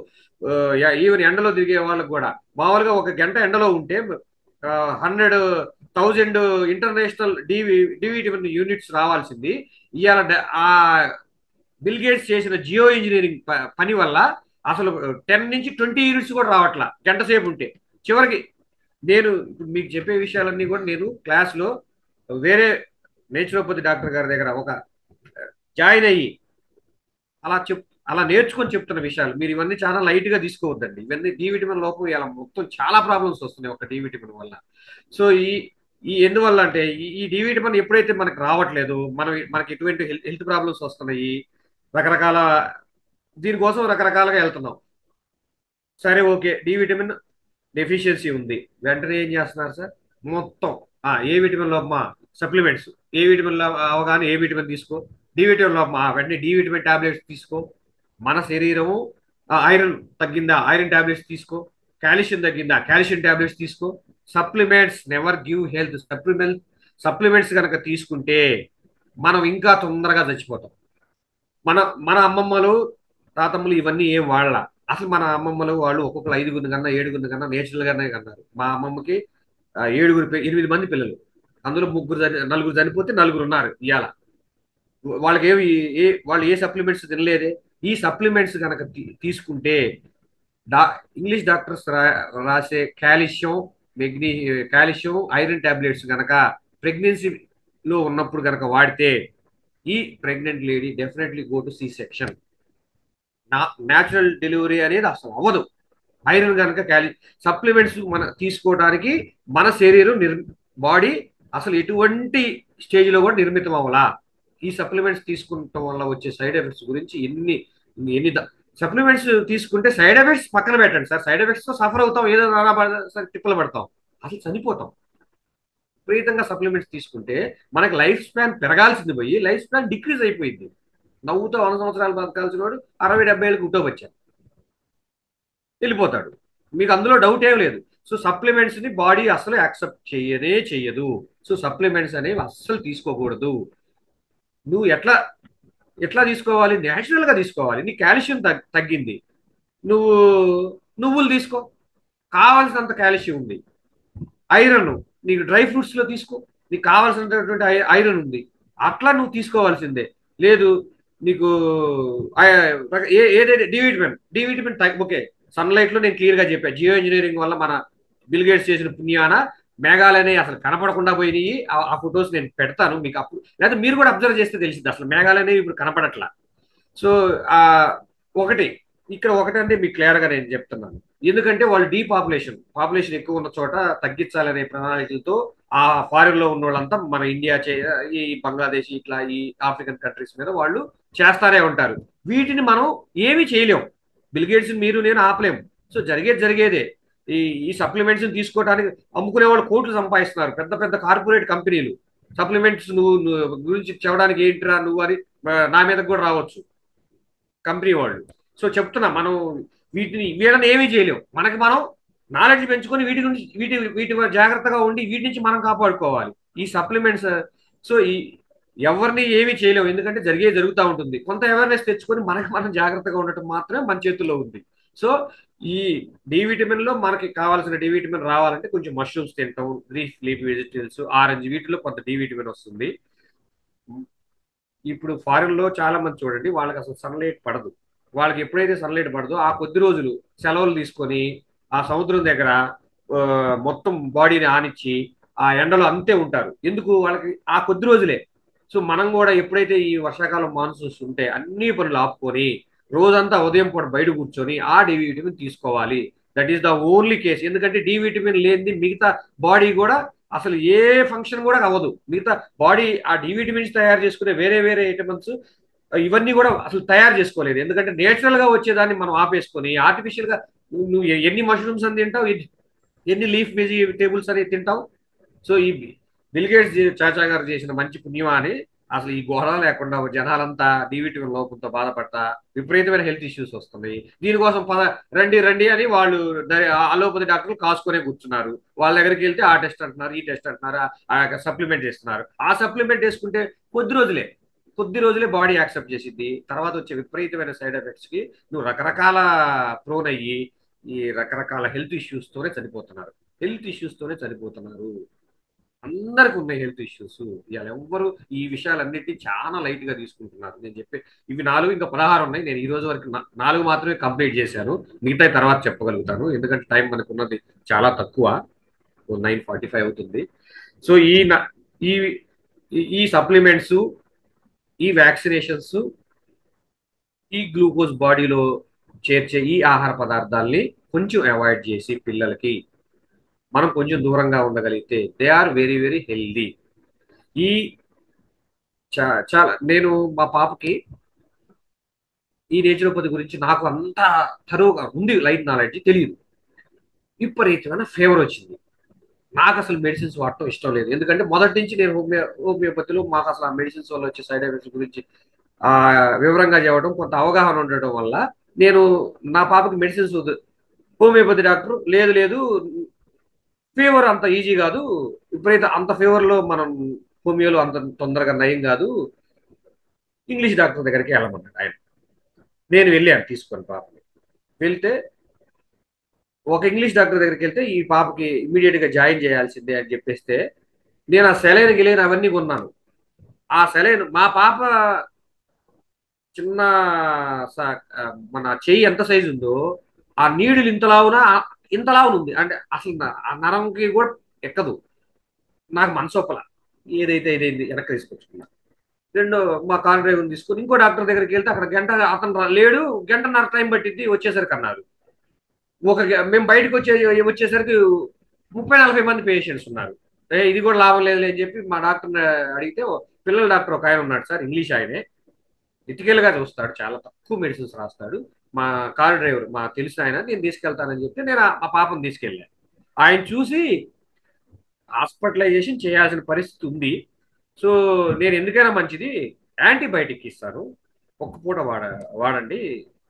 ఈవెన్ ఎండలో తిరిగే వాళ్ళకు కూడా మామూలుగా 1 గంట ఎండలో ఉంటే 100,000 ఇంటర్నేషనల్ డి విటమిన్ యూనిట్స్ రావాల్సింది ఇవాళ ఆ బిల్ గేట్స్ చేసిన జియో ఇంజనీరింగ్ పని వల్ల అసలు 10 నుంచి 20 యూనిట్స్ కూడా రావట్లా గంట సేపు ఉంటే. చివరికి నేను ఇప్పుడు మీకు చెప్పే విషయాలన్నీ కూడా నేను క్లాస్లో వేరే నేచురోపతి డాక్టర్ గారి దగ్గర ఒక జాయిన్ అయ్యి అలా అలా నేర్చుకొని చెప్తున్న విషయాలు మీరు ఇవన్నీ చాలా లైట్ గా తీసుకోవద్దండి. ఇవన్నీ డి విటమిన్ లోపం ఇలా మొత్తం చాలా ప్రాబ్లమ్స్ వస్తున్నాయి ఒక డి విటమిన్ వల్ల. సో ఈ ఈ ఎందువల్ల అంటే ఈ డి విటమిన్ ఎప్పుడైతే మనకు రావట్లేదు, మనకి ఎటువంటి హెల్త్ ప్రాబ్లమ్స్ వస్తున్నాయి, రకరకాల దీనికోసం రకరకాలుగా వెళ్తున్నాం. సరే ఓకే, డి విటమిన్ డెఫిషియన్సీ ఉంది, వెంటనే ఏం చేస్తున్నారు సార్, మొత్తం ఏ విటమిన్ లోపమా సప్లిమెంట్స్, ఏ విటమిన్ అవగానే ఏ విటమిన్ తీసుకో, డి విటమిన్ లోపమా వెంటనే డి విటమిన్ టాబ్లెట్స్ తీసుకో, మన శరీరము ఐరన్ తగ్గిందా ఐరన్ టాబ్లెట్స్ తీసుకో, కాల్షియం తగ్గిందా కాల్షియం టాబ్లెట్స్ తీసుకో. Supplements never give health. Supplements కనుక తీసుకుంటే మనం ఇంకా తొందరగా చచ్చిపోతాం. మన మన అమ్మమ్మలు తాతమ్మలు ఇవన్నీ ఏం వాడలా. అసలు మన అమ్మమ్మలు వాళ్ళు ఒక్కొక్కరు 5 కన్నా 7 కన్నా నేచురల్ గానే కన్నారు. మా అమ్మమ్మకి 8 మంది పిల్లలు, అందులో నలుగురు చనిపోతే నలుగురు ఉన్నారు ఇవాళ. వాళ్ళకి వాళ్ళు ఏ సప్లిమెంట్స్ తినలేదే. ఈ సప్లిమెంట్స్ కనుక తీసుకుంటే డా ఇంగ్లీష్ డాక్టర్స్ రాసే కాల్షియం, కాల్షియం ఐరన్ టాబ్లెట్స్ కనుక ప్రెగ్నెన్సీలో ఉన్నప్పుడు కనుక వాడితే ఈ pregnant lady definitely go to C section. Natural delivery అనేది అసలు అవ్వదు. ఐరన్ కనుక సప్లిమెంట్స్ మన తీసుకోవడానికి మన శరీరం బాడీ అసలు ఎటువంటి స్టేజ్లో కూడా నిర్మితం అవ్వాలా. ఈ సప్లిమెంట్స్ తీసుకుంటాం వల్ల వచ్చే సైడ్ ఎఫెక్ట్స్ గురించి ఎన్ని ఎన్ని సప్లిమెంట్స్ తీసుకుంటే సైడ్ ఎఫెక్ట్స్ పక్కన పెట్టండి సార్, సైడ్ ఎఫెక్ట్స్ తో సఫర్ అవుతాం, ఏదో నానా తిప్పలు పడతాం, అసలు చనిపోతాం. విపరీతంగా సప్లిమెంట్స్ తీసుకుంటే మనకి లైఫ్ స్పాన్ పెరగాల్సింది పోయి లైఫ్ స్పాన్ డిక్రీజ్ అయిపోయింది. నవ్వుతో 100 సంవత్సరాలు బతకాల్సిన వాడు 60-70 ఏళ్ళకి ఉట్టోవచ్చాడు, వెళ్ళిపోతాడు. మీకు అందులో డౌట్ ఏం లేదు. సో సప్లిమెంట్స్ ని బాడీ అసలు యాక్సెప్ట్ చెయ్యదు. సో సప్లిమెంట్స్ అనేవి అస్సలు తీసుకోకూడదు. నువ్వు ఎట్లా ఎట్లా తీసుకోవాలి, న్యాచురల్ గా తీసుకోవాలి. నీ కాల్షియం తగ్గింది, నువ్వు నువ్వులు తీసుకో, కావాల్సినంత కాల్షియం ఉంది. ఐరన్ నీకు డ్రై ఫ్రూట్స్ లో తీసుకో, నీకు కావాల్సినటువంటి ఐరన్ ఉంది, అట్లా నువ్వు తీసుకోవాల్సిందే. లేదు నీకు ఏదైతే డి విటమిన్ ఓకే, సన్లైట్ లో నేను క్లియర్ గా చెప్పాను. జియో ఇంజనీరింగ్ వల్ల మన బిల్ గేట్స్ చేసిన పుణ్యాన మేఘాలనే అసలు కనపడకుండా పోయినాయి. ఆ ఫొటోస్ నేను పెడతాను మీకు అప్పుడు, లేదా మీరు కూడా అబ్జర్వ్ చేస్తే తెలిసింది అసలు మేఘాలనే ఇప్పుడు కనపడట్లా. సో ఒకటి ఇక్కడ ఒకటంటే మీకు క్లియర్ గా నేను చెప్తున్నాను. ఎందుకంటే వాళ్ళు పాపులేషన్ ఎక్కువ ఉన్న చోట తగ్గించాలనే ప్రణాళికలతో ఆ ఫారిన్ లో ఉన్న వాళ్ళంతా మన ఇండియా ఈ బంగ్లాదేశ్ ఇట్లా ఈ ఆఫ్రికన్ కంట్రీస్ మీద వాళ్ళు చేస్తారే ఉంటారు. వీటిని మనం ఏమీ చేయలేం. బిల్ గేట్స్ మీరు నేను ఆపలేము. సో జరిగేదే ఈ ఈ సప్లిమెంట్స్ తీసుకోవడానికి అమ్ముకునే వాళ్ళు కోట్లు సంపాదిస్తున్నారు, పెద్ద పెద్ద కార్పొరేట్ కంపెనీలు. సప్లిమెంట్స్ నువ్వు గురించి చెప్పడానికి ఏంటిరా నువ్వు అని నా మీద కూడా రావచ్చు కంపెనీ వాళ్ళు. సో చెప్తున్నా, మనం వీళ్ళని ఏమీ చేయలేము. మనం నాలెడ్జ్ పెంచుకొని వీటి జాగ్రత్తగా ఉండి వీటి నుంచి మనం కాపాడుకోవాలి. ఈ సప్లిమెంట్స్ సో ఎవరిని ఏమీ చేయలేము, ఎందుకంటే జరుగుతూ ఉంటుంది. కొంత అవేర్నెస్ తెచ్చుకొని మనం జాగ్రత్తగా ఉండటం మాత్రమే మన చేతుల్లో ఉంది. సో ఈ డి విటమిన్ లో మనకి కావాల్సిన డి విటమిన్ రావాలంటే కొంచెం మష్రూమ్స్ తింటాం, లీఫ్ వెజిటబుల్స్, ఆరెంజ్, వీటిలో కొంత డి విటమిన్ వస్తుంది. ఇప్పుడు ఫారిన్ లో చాలా మంది చూడండి, వాళ్ళకి అసలు సన్లైట్ పడదు. వాళ్ళకి ఎప్పుడైతే సన్లైట్ పడదో ఆ కొద్ది రోజులు సెలవులు తీసుకొని ఆ సముద్రం దగ్గర మొత్తం బాడీని ఆనిచ్చి ఆ ఎండలో అంతే ఉంటారు. ఎందుకు, వాళ్ళకి ఆ కొద్ది రోజులే. సో మనం కూడా ఎప్పుడైతే ఈ వర్షాకాలం మాన్సూన్స్ ఉంటే అన్ని పనులు ఆపుకొని రోజంతా ఉదయం పూట బయట కూర్చొని ఆ డి విటమిన్ తీసుకోవాలి. That is the only case. ఎందుకంటే డి విటమిన్ లేనిది మిగతా బాడీ కూడా అసలు ఏ ఫంక్షన్ కూడా అవ్వదు. మిగతా బాడీ ఆ డి విటమిన్స్ తయారు చేసుకునే వేరే వేరే విటమిన్స్ ఇవన్నీ కూడా అసలు తయారు చేసుకోలేదు. ఎందుకంటే నేచురల్ గా వచ్చేదాన్ని మనం ఆపేసుకొని ఆర్టిఫిషియల్ గా నువ్వు ఎన్ని మష్రూమ్స్ అని తింటావు, ఎన్ని లీఫ్ వెజిటేబుల్స్ అని తింటావు. సో ఈ బిల్ గేట్స్ చాచా గారు చేసిన మంచి పుణ్యమా అని అసలు ఈ ఘోర లేకుండా జనాలంతా డి విటమిన్ లోపంతో బాధపడతా విపరీతమైన హెల్త్ ఇష్యూస్ వస్తున్నాయి. దీనికోసం రండి అని వాళ్ళు అలోపతి డాక్టర్లు కాసుకొనే కూర్చున్నారు. వాళ్ళ దగ్గరికి వెళ్తే ఆ టెస్ట్ అంటున్నారు, ఈ టెస్ట్ అంటున్నారు, ఆ సప్లిమెంట్ చేస్తున్నారు. ఆ సప్లిమెంట్ వేసుకుంటే కొద్ది రోజులే బాడీ యాక్సెప్ట్ చేసింది. తర్వాత వచ్చే విపరీతమైన సైడ్ ఎఫెక్ట్స్ కి నువ్వు రకరకాల ప్రోన్ అయ్యి ఈ రకరకాల హెల్త్ ఇష్యూస్ తోనే చనిపోతున్నారు. అందరికి ఉన్నాయి హెల్త్ ఇష్యూస్. ఇవాళ ఎవ్వరు ఈ విషయాలన్నిటినీ చాలా లైట్ గా తీసుకుంటున్నారు. నేను చెప్పే ఇవి 4 ఇంకా 16 ఉన్నాయి. నేను ఈ రోజు వరకు 4 మాత్రమే కంప్లీట్ చేశాను. మిగతా తర్వాత చెప్పగలుగుతాను, ఎందుకంటే టైం మనకు ఉన్నది చాలా తక్కువ. 9:45 అవుతుంది. సో ఈ ఈ సప్లిమెంట్స్, ఈ వ్యాక్సినేషన్స్, ఈ గ్లూకోజ్ బాడీలో చేర్చే ఈ ఆహార పదార్థాల్ని కొంచెం అవాయిడ్ చేసి పిల్లలకి మనం కొంచెం దూరంగా ఉండగలిగితే they are very very healthy. ఈ చాలా నేను మా పాపకి ఈ నేచురోపతి గురించి నాకు అంత తరువుగా ఉంది, లైట్ నాలెడ్జ్ తెలియదు. విపరీతమైన ఫేవర్ వచ్చింది. నాకు అసలు మెడిసిన్స్ వాడటం ఇష్టం లేదు, ఎందుకంటే మొదటి నుంచి నేను హోమియోపతిలో మాకు అసలు ఆ మెడిసిన్స్ వల్ల వచ్చే సైడ్ ఎఫెక్ట్స్ గురించి ఆ వివరంగా చెప్పడం, కొంత అవగాహన ఉండటం వల్ల నేను నా పాపకి మెడిసిన్స్ హోమియోపతి డాక్టర్ లేదు లేదు, ఫీవర్ అంత ఈజీ కాదు, విపరీత అంత ఫీవర్ లో మనం హోమియోలో అంత తొందరగా నయం కాదు, ఇంగ్లీష్ డాక్టర్ దగ్గరికి వెళ్ళమన్నాడు ఆయన. నేను వెళ్ళాను తీసుకొని పాపని. వెళ్తే ఒక ఇంగ్లీష్ డాక్టర్ దగ్గరికి వెళ్తే ఈ పాపకి ఇమీడియట్ గా జాయిన్ చేయాల్సిందే అని చెప్పేస్తే నేను ఆ సెలైన్ గిలైన్ అవన్నీ కొన్నాను. ఆ సెలైన్ మా పాప చిన్న మన చెయ్యి ఎంత సైజు ఉందో ఆ నీడిల్ ఇంతలావున ఉంది, అంటే అసలు ఆ నరంకి కూడా ఎక్కదు. నాకు మనసొప్పల ఏదైతే ఇదైంది వెనక్కి తీసుకొచ్చుకున్నా. రెండో మా కార్ డ్రైవర్ తీసుకుని ఇంకో డాక్టర్ దగ్గరికి వెళ్తే అక్కడ గంట అతను లేడు, గంటన్నర టైం పట్టింది వచ్చేసరికి అన్నారు. మేము బయటకు వచ్చేసరికి 30-40 మంది పేషెంట్స్ ఉన్నారు. ఇది కూడా లాభం లేదు అని చెప్పి మా డాక్టర్ని అడిగితే పిల్లల డాక్టర్ ఒక ఆయన ఉన్నాడు సార్, ఇంగ్లీష్ ఆయనే, ఇటికల్ గా చూస్తాడు, చాలా తక్కువ మెడిసిన్స్ రాస్తాడు, మా కార్ డ్రైవర్ మా తెలిసిన ఆయన, నేను తీసుకెళ్తానని చెప్తే నేను మా పాపను తీసుకెళ్ళాను. ఆయన చూసి హాస్పిటలైజేషన్ చేయాల్సిన పరిస్థితి ఉంది, సో నేను ఎందుకైనా మంచిది యాంటీబయాటిక్ ఇస్తాను, ఒక్క పూట వాడండి,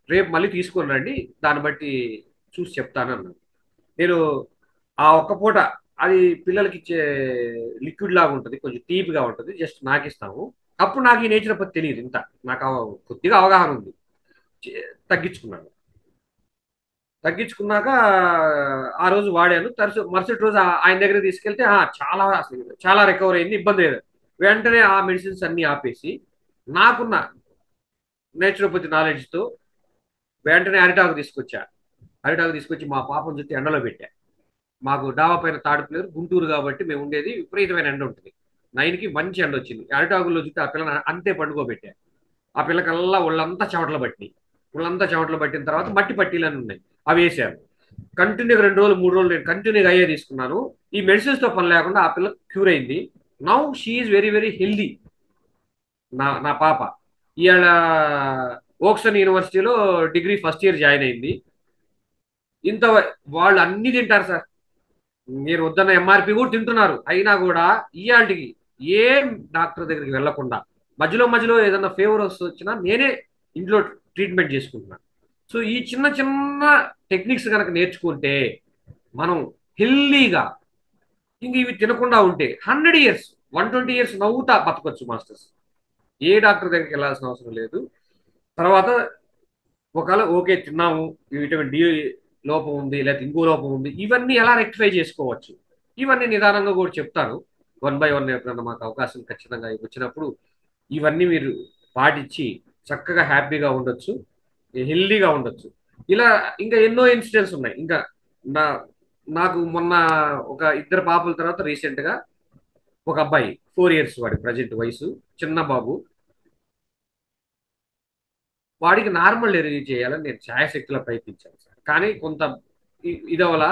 రేపు మళ్ళీ తీసుకొని రండి, దాన్ని బట్టి చూసి చెప్తాను అన్నాను. నేను ఆ ఒక్క పూట అది పిల్లలకి ఇచ్చే లిక్విడ్ లాగా ఉంటుంది, కొంచెం తీపిగా ఉంటుంది, జస్ట్ నాకు ఇస్తాము. అప్పుడు నాకు ఈ నేచురోపతి తెలియదు, ఇంత నాకు కొద్దిగా అవగాహన ఉంది. తగ్గించుకున్నాను. తగ్గించుకున్నాక ఆ రోజు వాడాను. మరుసటి రోజు ఆయన దగ్గర తీసుకెళ్తే చాలా చాలా రికవర్ అయింది, ఇబ్బంది లేదు. వెంటనే ఆ మెడిసిన్స్ అన్ని ఆపేసి నాకున్న నేచురోపతి నాలెడ్జ్తో వెంటనే అరిటాకు తీసుకొచ్చా. అరిటాకు తీసుకొచ్చి మా పాపను చుట్టూ ఎండలో పెట్టా. మాకు డాబా పైన తాడుపులేరు, గుంటూరు కాబట్టి మేము ఉండేది విపరీతమైన ఎండ ఉంటుంది. 9కి మంచి ఎండ వచ్చింది. అరిటాకుల్లో చుట్టూ ఆ పిల్లని అంతే పండుకోబెట్టా. ఆ పిల్లకల్లా ఒళ్ళంతా చెమటలు పట్టి, ఒళ్ళంతా చెమటలు పట్టిన తర్వాత మట్టి పట్టీలని ఉన్నాయి, అవి వేసాను. కంటిన్యూగా 2 రోజులు 3 రోజులు నేను కంటిన్యూగా అయ్యే తీసుకున్నాను. ఈ మెడిసిన్స్ తో పని లేకుండా ఆ పిల్ల క్యూర్ అయింది. Now she very very healthy. నా నా పాప ఇవాళ ఓక్సన్ యూనివర్సిటీలో డిగ్రీ ఫస్ట్ ఇయర్ జాయిన్ అయింది. ఇంత వాళ్ళు అన్ని తింటారు సార్, మీరు వద్దన్న ఎంఆర్పి కూడా తింటున్నారు, అయినా కూడా ఇవాళకి ఏం డాక్టర్ దగ్గరికి వెళ్లకుండా మధ్యలో మధ్యలో ఏదన్నా ఫీవర్ వచ్చినా నేనే ఇంట్లో ట్రీట్మెంట్ చేసుకుంటున్నాను. సో ఈ చిన్న చిన్న టెక్నిక్స్ కనుక నేర్చుకుంటే మనం హెల్దీగా, ఇంక ఇవి తినకుండా ఉంటే 100 years 120 years నవ్వుతా బతకొచ్చు మాస్టర్స్. ఏ డాక్టర్ దగ్గరికి వెళ్ళాల్సిన అవసరం లేదు. తర్వాత ఒకవేళ ఓకే తిన్నాము, ఈ విటమిన్ డి లోపం ఉంది లేకపోతే ఇంకో లోపం ఉంది, ఇవన్నీ ఎలా రెక్టిఫై చేసుకోవచ్చు, ఇవన్నీ నిదానంగా కూడా చెప్తాను. 1 by 1 ఎప్పుడన్నా మాకు అవకాశం ఖచ్చితంగా వచ్చినప్పుడు ఇవన్నీ మీరు పాటించి చక్కగా హ్యాపీగా ఉండొచ్చు, హెల్దీగా ఉండొచ్చు. ఇలా ఇంకా ఎన్నో ఇన్సిడెంట్స్ ఉన్నాయి. ఇంకా నా నాకు మొన్న ఒక 2 పాపల తర్వాత రీసెంట్ గా ఒక అబ్బాయి 4 years, వాడి ప్రజెంట్ వయసు, చిన్న బాబు, వాడికి నార్మల్ డెలివరీ చేయాలని నేను ఛాయశక్తిలో ప్రయత్నించాను సార్, కానీ కొంత ఇదవల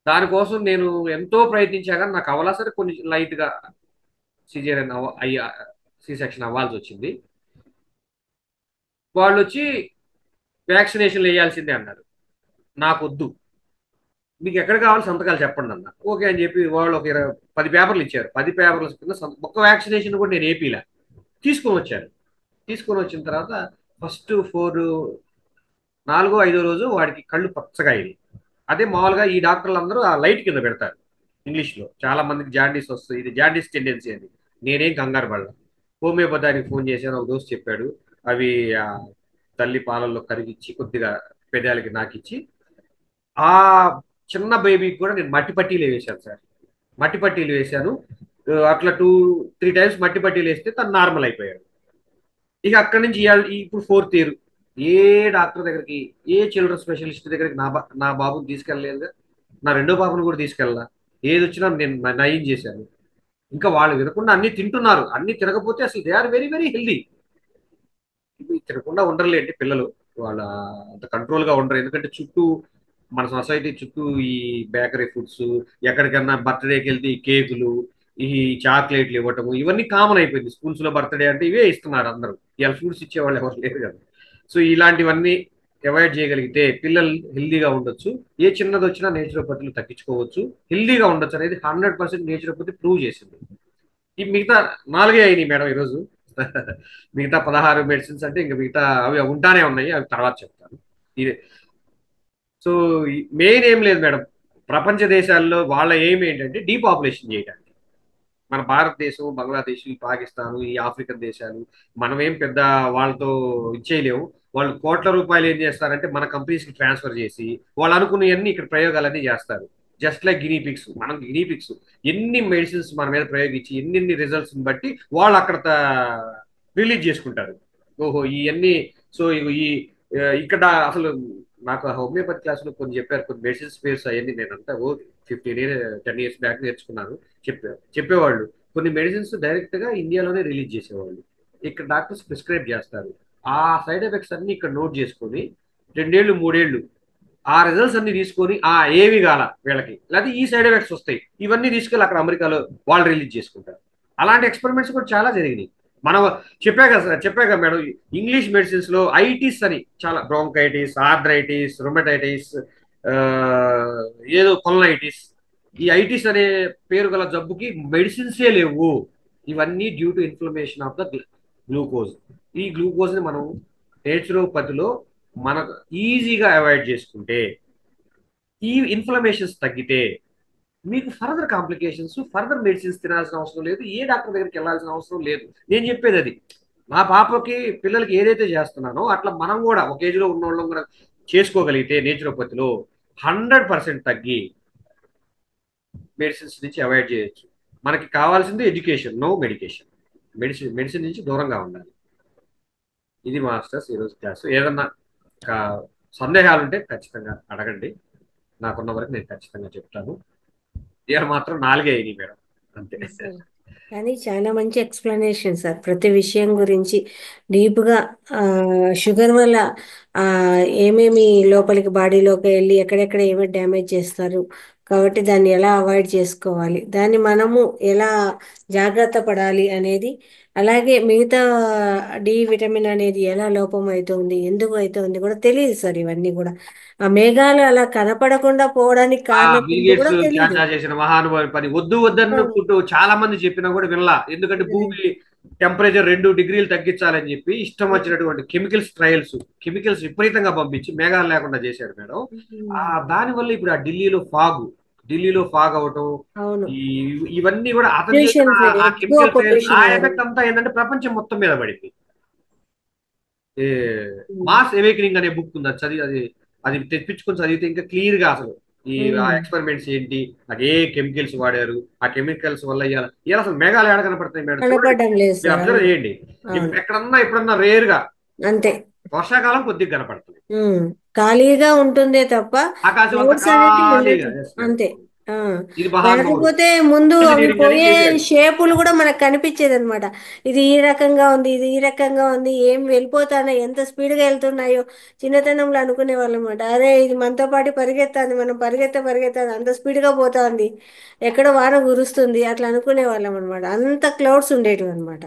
దానికోసం నేను ఎంతో ప్రయత్నించాక నాకు అవలా సరే కొన్ని లైట్ గా సిజేరియన్ అయ్యా సి సెక్షన్ అవ్వాల్సి వచ్చింది. వాళ్ళు వచ్చి వ్యాక్సినేషన్లు వేయాల్సిందే అన్నారు. నాకు వద్దు, మీకు ఎక్కడ కావాలి సంతకాలు చెప్పండి అన్న. ఓకే అని చెప్పి వాళ్ళు ఒక 10 పేపర్లు ఇచ్చారు. 10 పేపర్ల కింద ఒక్క వ్యాక్సినేషన్ కూడా నేను ఏపీలా తీసుకొని వచ్చాను. తీసుకొని వచ్చిన తర్వాత ఫస్ట్ 4-5 రోజు వాడికి కళ్ళు పచ్చగా అయింది. అదే మామూలుగా ఈ డాక్టర్లు అందరూ ఆ లైట్ కింద పెడతారు. ఇంగ్లీష్లో చాలా మందికి జాండీస్ వస్తుంది, ఇది జాండీస్ టెండెన్సీ అని. నేనేం కంగారు పడలా. హోమియోపతికి ఫోన్ చేశాను, ఒక దోస్తు చెప్పాడు. అవి ఆ తల్లి పాలల్లో కరిగిచ్చి కొద్దిగా పెదాలకి నాకిచ్చి ఆ చిన్న బేబీకి కూడా నేను మట్టి పట్టీలు వేసాను సార్. మట్టి పట్టీలు వేశాను. అట్లా 2-3 టైమ్స్ మట్టి పట్టీలు వేస్తే తను నార్మల్ అయిపోయాడు. ఇక అక్కడి నుంచి ఇప్పుడు 4th ఇయర్. ఏ డాక్టర్ దగ్గరికి, ఏ చిల్డ్రన్ స్పెషలిస్ట్ దగ్గరికి నా బాబుని తీసుకెళ్ళలేదు. నా రెండో బాబుని కూడా తీసుకెళ్ళా. ఏది వచ్చినా నేను నయం చేశాను. ఇంకా వాళ్ళు వినకుండా అన్ని తింటున్నారు. అన్ని తినకపోతే అసలు they are very very healthy. ఇవి తినకుండా ఉండరులేండి పిల్లలు. వాళ్ళ అంత కంట్రోల్ గా ఉండరు. ఎందుకంటే చుట్టూ మన సొసైటీ చుట్టూ ఈ బేకరీ ఫుడ్స్, ఎక్కడికన్నా బర్త్డేకి వెళ్తే ఈ కేకులు, ఈ చాక్లెట్లు ఇవ్వటము, ఇవన్నీ కామన్ అయిపోయింది. స్కూల్స్ లో బర్త్డే అంటే ఇవే ఇస్తున్నారు అందరూ. ఇలా ఫ్రూట్స్ ఇచ్చేవాళ్ళు ఎవరు లేరు కదా. సో ఇలాంటివన్నీ అవాయిడ్ చేయగలిగితే పిల్లలు హెల్దీగా ఉండొచ్చు. ఏ చిన్నది వచ్చినా నేచురోపతిలు తగ్గించుకోవచ్చు. హెల్దీగా ఉండొచ్చు అనేది 100% నేచురోపతి ప్రూవ్ చేసింది. ఈ మిగతా 4 అయినాయి మేడం ఈరోజు. మిగతా 16 మెడిసిన్స్ అంటే ఇంకా మిగతా అవి ఉంటానే ఉన్నాయి. అవి తర్వాత చెప్తాను. ఇది సో మెయిన్ ఏం లేదు మేడం. ప్రపంచ దేశాల్లో వాళ్ళ ఎయిమ్ ఏంటంటే డీపాపులేషన్ చేయడానికి. మన భారతదేశం, బంగ్లాదేశ్, ఈ పాకిస్తాన్, ఈ ఆఫ్రికన్ దేశాలు మనమేం పెద్ద వాళ్ళతో ఇచ్చేయలేము. వాళ్ళు కోట్ల రూపాయలు ఏం చేస్తారంటే మన కంపెనీస్ కి ట్రాన్స్ఫర్ చేసి వాళ్ళు అనుకున్నవన్నీ ఇక్కడ ప్రయోగాలన్నీ చేస్తారు. Just like guinea pigs. మనం గినీ పిక్స్ ఎన్ని మెడిసిన్స్ మన మీద ప్రయోగించి ఎన్ని రిజల్ట్స్ బట్టి వాళ్ళు అక్కడ రిలీజ్ చేసుకుంటారు. ఓహో ఇవన్నీ. సో ఈ ఇక్కడ అసలు నాకు హోమియోపతి క్లాసులో కొన్ని చెప్పారు. కొన్ని మెడిసిన్స్ పేర్స్ అవన్నీ నేనంతా 10 years బ్యాక్ నేర్చుకున్నాను. చెప్పేవాళ్ళు. కొన్ని మెడిసిన్స్ డైరెక్ట్ గా ఇండియాలోనే రిలీజ్ చేసేవాళ్ళు. ఇక్కడ డాక్టర్స్ ప్రిస్క్రైబ్ చేస్తారు. ఆ సైడ్ ఎఫెక్ట్స్ అన్ని ఇక్కడ నోట్ చేసుకొని 2 ఏళ్ళు 3 ఏళ్ళు ఆ రిజల్ట్స్ అన్ని తీసుకొని ఏవి కాల వీళ్ళకి, లేదా ఈ సైడ్ ఎఫెక్ట్స్ వస్తాయి, ఇవన్నీ తీసుకెళ్ళి అక్కడ అమెరికాలో వాళ్ళు రిలీజ్ చేసుకుంటారు. అలాంటి ఎక్స్పెరిమెంట్స్ కూడా చాలా జరిగినాయి. మనం చెప్పాక మేడం, ఇంగ్లీష్ మెడిసిన్స్ లో ఐటిస్ అని చాలా, బ్రోంకైటిస్, ఆర్థరైటిస్, రొమటైటిస్, ఏదో కొలనైటిస్, ఈ ఐటిస్ అనే పేరు గల జబ్బుకి మెడిసిన్సే లేవు. ఇవన్నీ due to inflammation of the glucose. ఈ గ్లూకోజ్ ని మనం నేచురోపతిలో మనకు ఈజీగా అవాయిడ్ చేసుకుంటే, ఈ ఇన్ఫ్లమేషన్స్ తగ్గితే మీకు ఫర్దర్ కాంప్లికేషన్స్, ఫర్దర్ మెడిసిన్స్ తినాల్సిన అవసరం లేదు. ఏ డాక్టర్ దగ్గరికి వెళ్ళాల్సిన అవసరం లేదు. నేను చెప్పేది అది. నా పాపకి పిల్లలకి ఏదైతే చేస్తున్నానో అట్లా మనం కూడా ఒక ఏజ్ లో ఉన్న వాళ్ళం కూడా చేసుకోగలిగితే నేచురోపతిలో 100% తగ్గి మెడిసిన్స్ నుంచి అవాయిడ్ చేయొచ్చు. మనకి కావాల్సింది ఎడ్యుకేషన్, నో మెడికేషన్. మెడిసిన్ నుంచి దూరంగా ఉండాలి. ఇది మాస్టర్స్ ఈరోజు క్లాస్. ఏదన్నా సందేహాలు ఉంటే ఖచ్చితంగా అడగండి. నాకున్న వరకు నేను ఖచ్చితంగా చెప్తాను. ఇయర్ మాత్రం 4 అయినాయి మేడం, అంతే. సార్ కానీ చాలా మంచి ఎక్స్ప్లెనేషన్ సార్. ప్రతి విషయం గురించి డీప్గా, షుగర్ వల్ల ఆ, ఏమేమి లోపలికి బాడీలోకి వెళ్ళి ఎక్కడెక్కడ ఏమేమి డ్యామేజ్ చేస్తారు, కాబట్టి దాన్ని ఎలా అవాయిడ్ చేసుకోవాలి, దాన్ని మనము ఎలా జాగ్రత్త పడాలి అనేది, అలాగే మిగతా డి విటమిన్ అనేది ఎలా లోపం అవుతుంది, ఎందుకు అవుతుంది కూడా తెలియదు సార్. ఇవన్నీ కూడా ఆ మేఘాలు అలా కనపడకుండా పోవడానికి కారణం బిల్ ఏంటో గేట్స్ కూడా తెలియదు. చాచా చేసిన మహానుభావి పని. వద్దు వద్దన్నప్పుడు చాలా మంది చెప్పినా కూడా వినలా. ఎందుకంటే భూమి టెంపరేచర్ 2 డిగ్రీలు తగ్గించాలని చెప్పి ఇష్టం వచ్చినటువంటి కెమికల్స్ విపరీతంగా పంపించి మేఘాలు లేకుండా చేశాడు మేడం. ఆ దాని వల్ల ఇప్పుడు ఢిల్లీలో ఫాగ్ అవటం, అవును. ఈ ఇవన్నీ కూడా అతను చేసిన పొల్యూషన్, ఆ ఎక్కువ కెమికల్ ట్రయల్స్, ఆ పొల్యూషన్ అవ్వడం. ఎఫెక్ట్ అంతా ఏంటంటే ప్రపంచం మొత్తం మీద పడింది. ఏ మాస్ ఎవేకనింగ్ అనే బుక్ ఉంది. అది చదివి, అది అది తెప్పించుకొని చదివితే ఇంకా క్లియర్ గా అసలు ఈ ఆ ఉమ్. ఎక్స్పెరిమెంట్స్ ఏంటి, అది ఏ కెమికల్స్ వాడారు, ఆ కెమికల్స్ వల్ల ఇవాళ అసలు మేఘాలు ఏడ కనపడుతున్నాయి మేడం, చూడండి. కనపడడం లేదు మీరు సార్. అబ్జర్వ్ అవును. చేయండి. అవును. ఎక్కడన్నా ఎప్పుడన్నా రేర్ గా అంతే. వర్షాకాలం కొద్దిగా కనపడుతుంది. ఉమ్. ఖాళీగా ఉంటుందే తప్ప ఆకాశం అంతా క్లౌడ్స్ అనేది ఖాళీగా. ఉండట్లేదు. Yes madam. అంతే. ఆ. ఇది మహానుభావుడు లేకపోతే ముందు అవి ఇంజనీరింగ్ అని పోయే చేశాడు. షేపులు కూడా మనకు కనిపించేది అనమాట. ఇది ఈ రకంగా ఉంది, ఇది ఈ రకంగా ఉంది, ఏం వెళ్ళిపోతానో, ఎంత స్పీడ్గా వెళ్తున్నాయో చిన్నతనంలో అనుకునే వాళ్ళం అనమాట. అరే ఇది మనతో పాటు పరిగెత్తాంది, మనం పరిగెత్తాది, అంత స్పీడ్గా పోతుంది, ఎక్కడ వాన కురుస్తుంది, అట్లా అనుకునే వాళ్ళం అనమాట. అంత క్లౌడ్స్ ఉండేటివి అనమాట.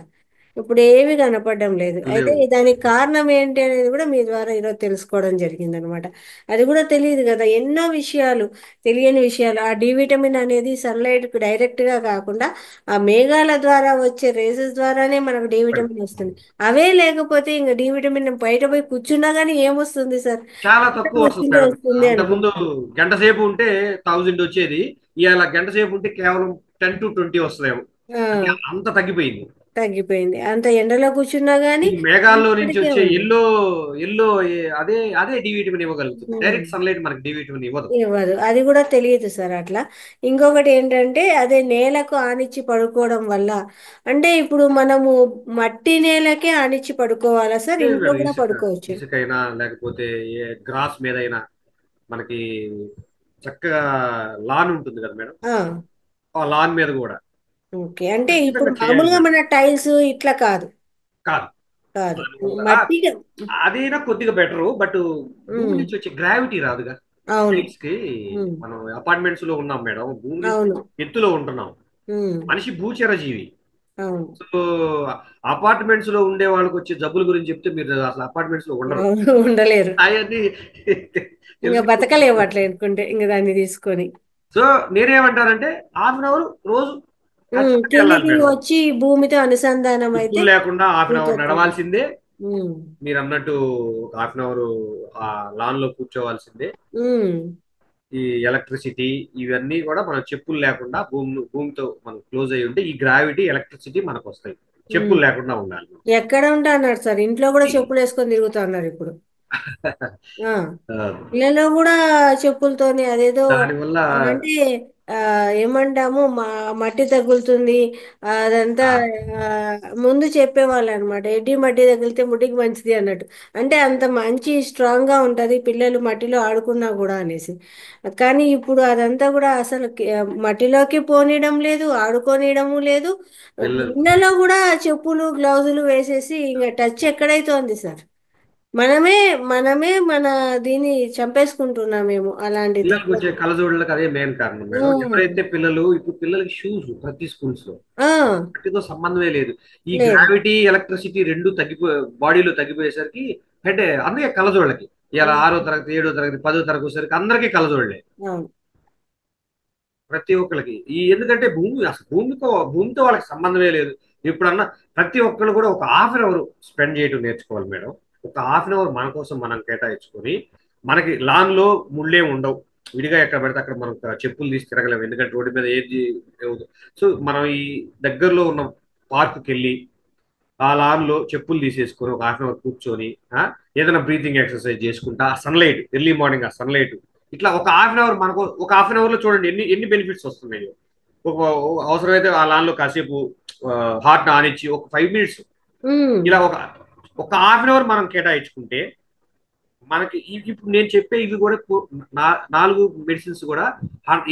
ఇప్పుడు ఏమీ కనపడడం లేదు. అయితే లేవు. దానికి కారణం ఏంటి అనేది కూడా మీ ద్వారా ఈరోజు తెలుసుకోవడం జరిగింది అనమాట. అది కూడా తెలియదు కదా, ఎన్నో విషయాలు, తెలియని విషయాలు. ఆ డి విటమిన్ అనేది సన్లైట్కి డైరెక్ట్గా కాకుండా ఆ మేఘాల ద్వారా వచ్చే రేసెస్ ద్వారానే మనకు డి విటమిన్ వస్తుంది. అవే లేకపోతే ఇంకా డి విటమిన్ బయట పోయి కూర్చున్నా కానీ ఏమొస్తుంది సార్? చాలా తక్కువ వస్తుంది వస్తుంది మేడం. వస్తుంది అంతకుముందు అనుకుంటాం. గంట సేపు ఉంటే 1000 వచ్చేది. ఇవాళ గంట సేపు ఉంటే కేవలం 10 to 20 వస్తుందేమో. ఆ, అంటే అంత తగ్గిపోయింది. తగ్గిపోయింది. అంత ఎండలో కూర్చున్నా గానీ మీకు మేఘాల్లో నుంచి ఇక్కడికే వచ్చే ఉంది. ఎల్లో ఎల్లో అదే అదే డి విటమిన్ ఇవ్వగలుగుతుంది. హ్మ్. డైరెక్ట్ సన్లైట్ మనకి డి విటమిన్ ఇవ్వదు. ఇవ్వదు. అది గూడా తెలియదు సార్ అట్లా. ఇంకొకటి ఏంటంటే అదే నేలకు ఆనిచ్చి పడుకోవడం వల్ల అంటే ఇప్పుడు మనము మట్టి నేలకే ఆనిచ్చి పడుకోవాలా సార్? లేదు ఇంట్లో మేడం, గూడా ఇసుక పడుకోవచ్చు. ఇసుకైనా లేకపోతే ఏ గ్రాస్ మీదైనా మనకి చక్కగా లాన్ ఉంటుంది కదా మేడం, ఆ! ఆ లాన్ మీద కూడా ఓకే. అంటే ఇప్పుడు ఖచ్చితంగా చేయండి మామూలుగా మేడం. మన టైల్స్ ఇట్లా కాదు. కాదు, కాదు. దానివల్ల మట్టిగా అదైనా కొద్దిగా బెటరు, బట్ భూమి హ్మ్. నుంచి వచ్చే గ్రావిటీ రాదుగా అవును. టైల్స్ కి. హ్మ్. మనం అపార్ట్మెంట్స్ లో ఉన్నాం మేడం, భూమి నుంచి అవును. ఎత్తులో ఉంటున్నాం. హ్మ్. మనిషి భూచర జీవి. అవును. సో అపార్ట్మెంట్స్ లో ఉండే వాళ్ళకి వచ్చే జబ్బుల గురించి చెప్తే మీరు అసలు అపార్ట్మెంట్స్ లో ఉండరు. అవును. ఉండలేరు. అవన్నీ ఇంక తెలుసుకోవచ్చు. బతకలేము అట్లా అనుకుంటే ఇంక దాన్ని తీసుకొని. సో నేనేమంటానంటే హాఫ్ అన్ అవర్ రోజు హ్మ్. ఖచ్చితంగా వెళ్ళాలి కిందికి మేడం. వచ్చి భూమితో అనుసంధానం అయితే చెప్పులు లేకుండా హాఫ్ అన్ అవర్ భూతత్వం. నడవాల్సిందే. హ్మ్. మీరు అన్నట్టు ఒక హాఫ్ అన్ అవర్ ఆ లాన్ లో కూర్చోవాల్సిందే. హ్మ్. ఈ ఎలక్ట్రిసిటీ ఇవన్నీ కూడా మనం చెప్పులు లేకుండా భూమితో మనం క్లోజ్ అయ్యి ఉంటే ఈ గ్రావిటీ ఎలక్ట్రిసిటీ మనకు వస్తాయి. హ్మ్. చెప్పులు లేకుండా ఉండాలి. ఎక్కడ ఉంటా అన్నారు సార్? ఇంట్లో కూడా చెప్పులేసుకొని తిరుగుతా అన్నారు ఇప్పుడు. ఆ! ఆ, ఇళ్ళలో కూడా చెప్పులతోని అదేదో దానివల్ల అంటే ఏమంటాము మట్టి తగులుతుంది అదంతా ఆ, ముందు చెప్పేవాళ్ళు అనమాట. ఎడ్డి మట్టి తగిలితే ముట్టికి మంచిది అన్నట్టు. అంటే అంత మంచి స్ట్రాంగ్ గా ఉంటది పిల్లలు మట్టిలో ఆడుకున్నా కూడా అనేసి. కానీ ఇప్పుడు అదంతా కూడా అసలు మట్టిలోకి పోనీయడం లేదు, ఆడుకోనియడము లేదు. పిల్లలు ఇళ్ళలో కూడా చెప్పులు గ్లౌజులు వేసేసి ఇంకా టచ్ ఎక్కడైతోంది సార్? మనమే మనమే మన దీన్ని చంపేసుకుంటున్నామేమో అలాంటి పిల్లలకు వచ్చే తొందరగా. కళ్ళజోళ్ళకి అదే మెయిన్ కారణం మేడం. ఉమ్. ఎవరైతే ఇప్పుడు పిల్లలకి షూస్ ప్రతి స్కూల్స్ లో ఆ, వాటితో సంబంధమే లేదు. ఈ లేదు. గ్రావిటీ ఎలక్ట్రిసిటీ రెండు బాడీలో తగ్గిపోయేసరికి హెడ్, అందుకే కళ్ళజోళ్ళకి ఇలా ఉమ్, 6వ తరగతి 7వ తరగతి 10వ తరగతి వచ్చేసరికి అందరికీ కళ్ళజోళ్ళే. అవును. ప్రతి ఒక్కరికి ఎందుకంటే భూమితో వాళ్ళకి సంబంధమే లేదు. ఇప్పుడన్నా ప్రతి ఒక్కరు కూడా ఒక హాఫ్ అన్ అవర్ స్పెండ్ చేయడం నేర్చుకోవాలి మేడం. ఒక హాఫ్ అన్ అవర్ మన కోసం మనం కేటాయించుకొని, మనకి లాన్ లో ముళ్ళే ఉండవు. విడిగా ఎక్కడ పడితే అక్కడ మనం చెప్పులు తీసి తిరగలేము, ఎందుకంటే రోడ్డు మీద ఏది లేవు. సో మనం ఈ దగ్గరలో ఉన్న పార్కుకి వెళ్ళి ఆ లాన్ లో చెప్పులు తీసేసుకొని ఒక హాఫ్ అన్ అవర్ కూర్చొని ఏదైనా బ్రీతింగ్ ఎక్సర్సైజ్ చేసుకుంటా, ఆ సన్లైట్ ఎర్లీ మార్నింగ్ ఆ సన్లైట్ ఇట్లా ఒక హాఫ్ అన్ అవర్ మనకు ఒక హాఫ్ అన్ అవర్ లో చూడండి ఎన్ని ఎన్ని బెనిఫిట్స్ వస్తున్నాయి. అవసరమైతే ఆ లాన్ లో కాసేపు హార్ట్ ఆనిచ్చి ఒక 5 మినిట్స్ ఉమ్, ఇలా ఒక హాఫ్ అన్ అవర్ మనం కేటాయించుకుంటే మనకి ఇప్పుడు నేను చెప్పే ఇవి కూడా 4 మెడిసిన్స్ కూడా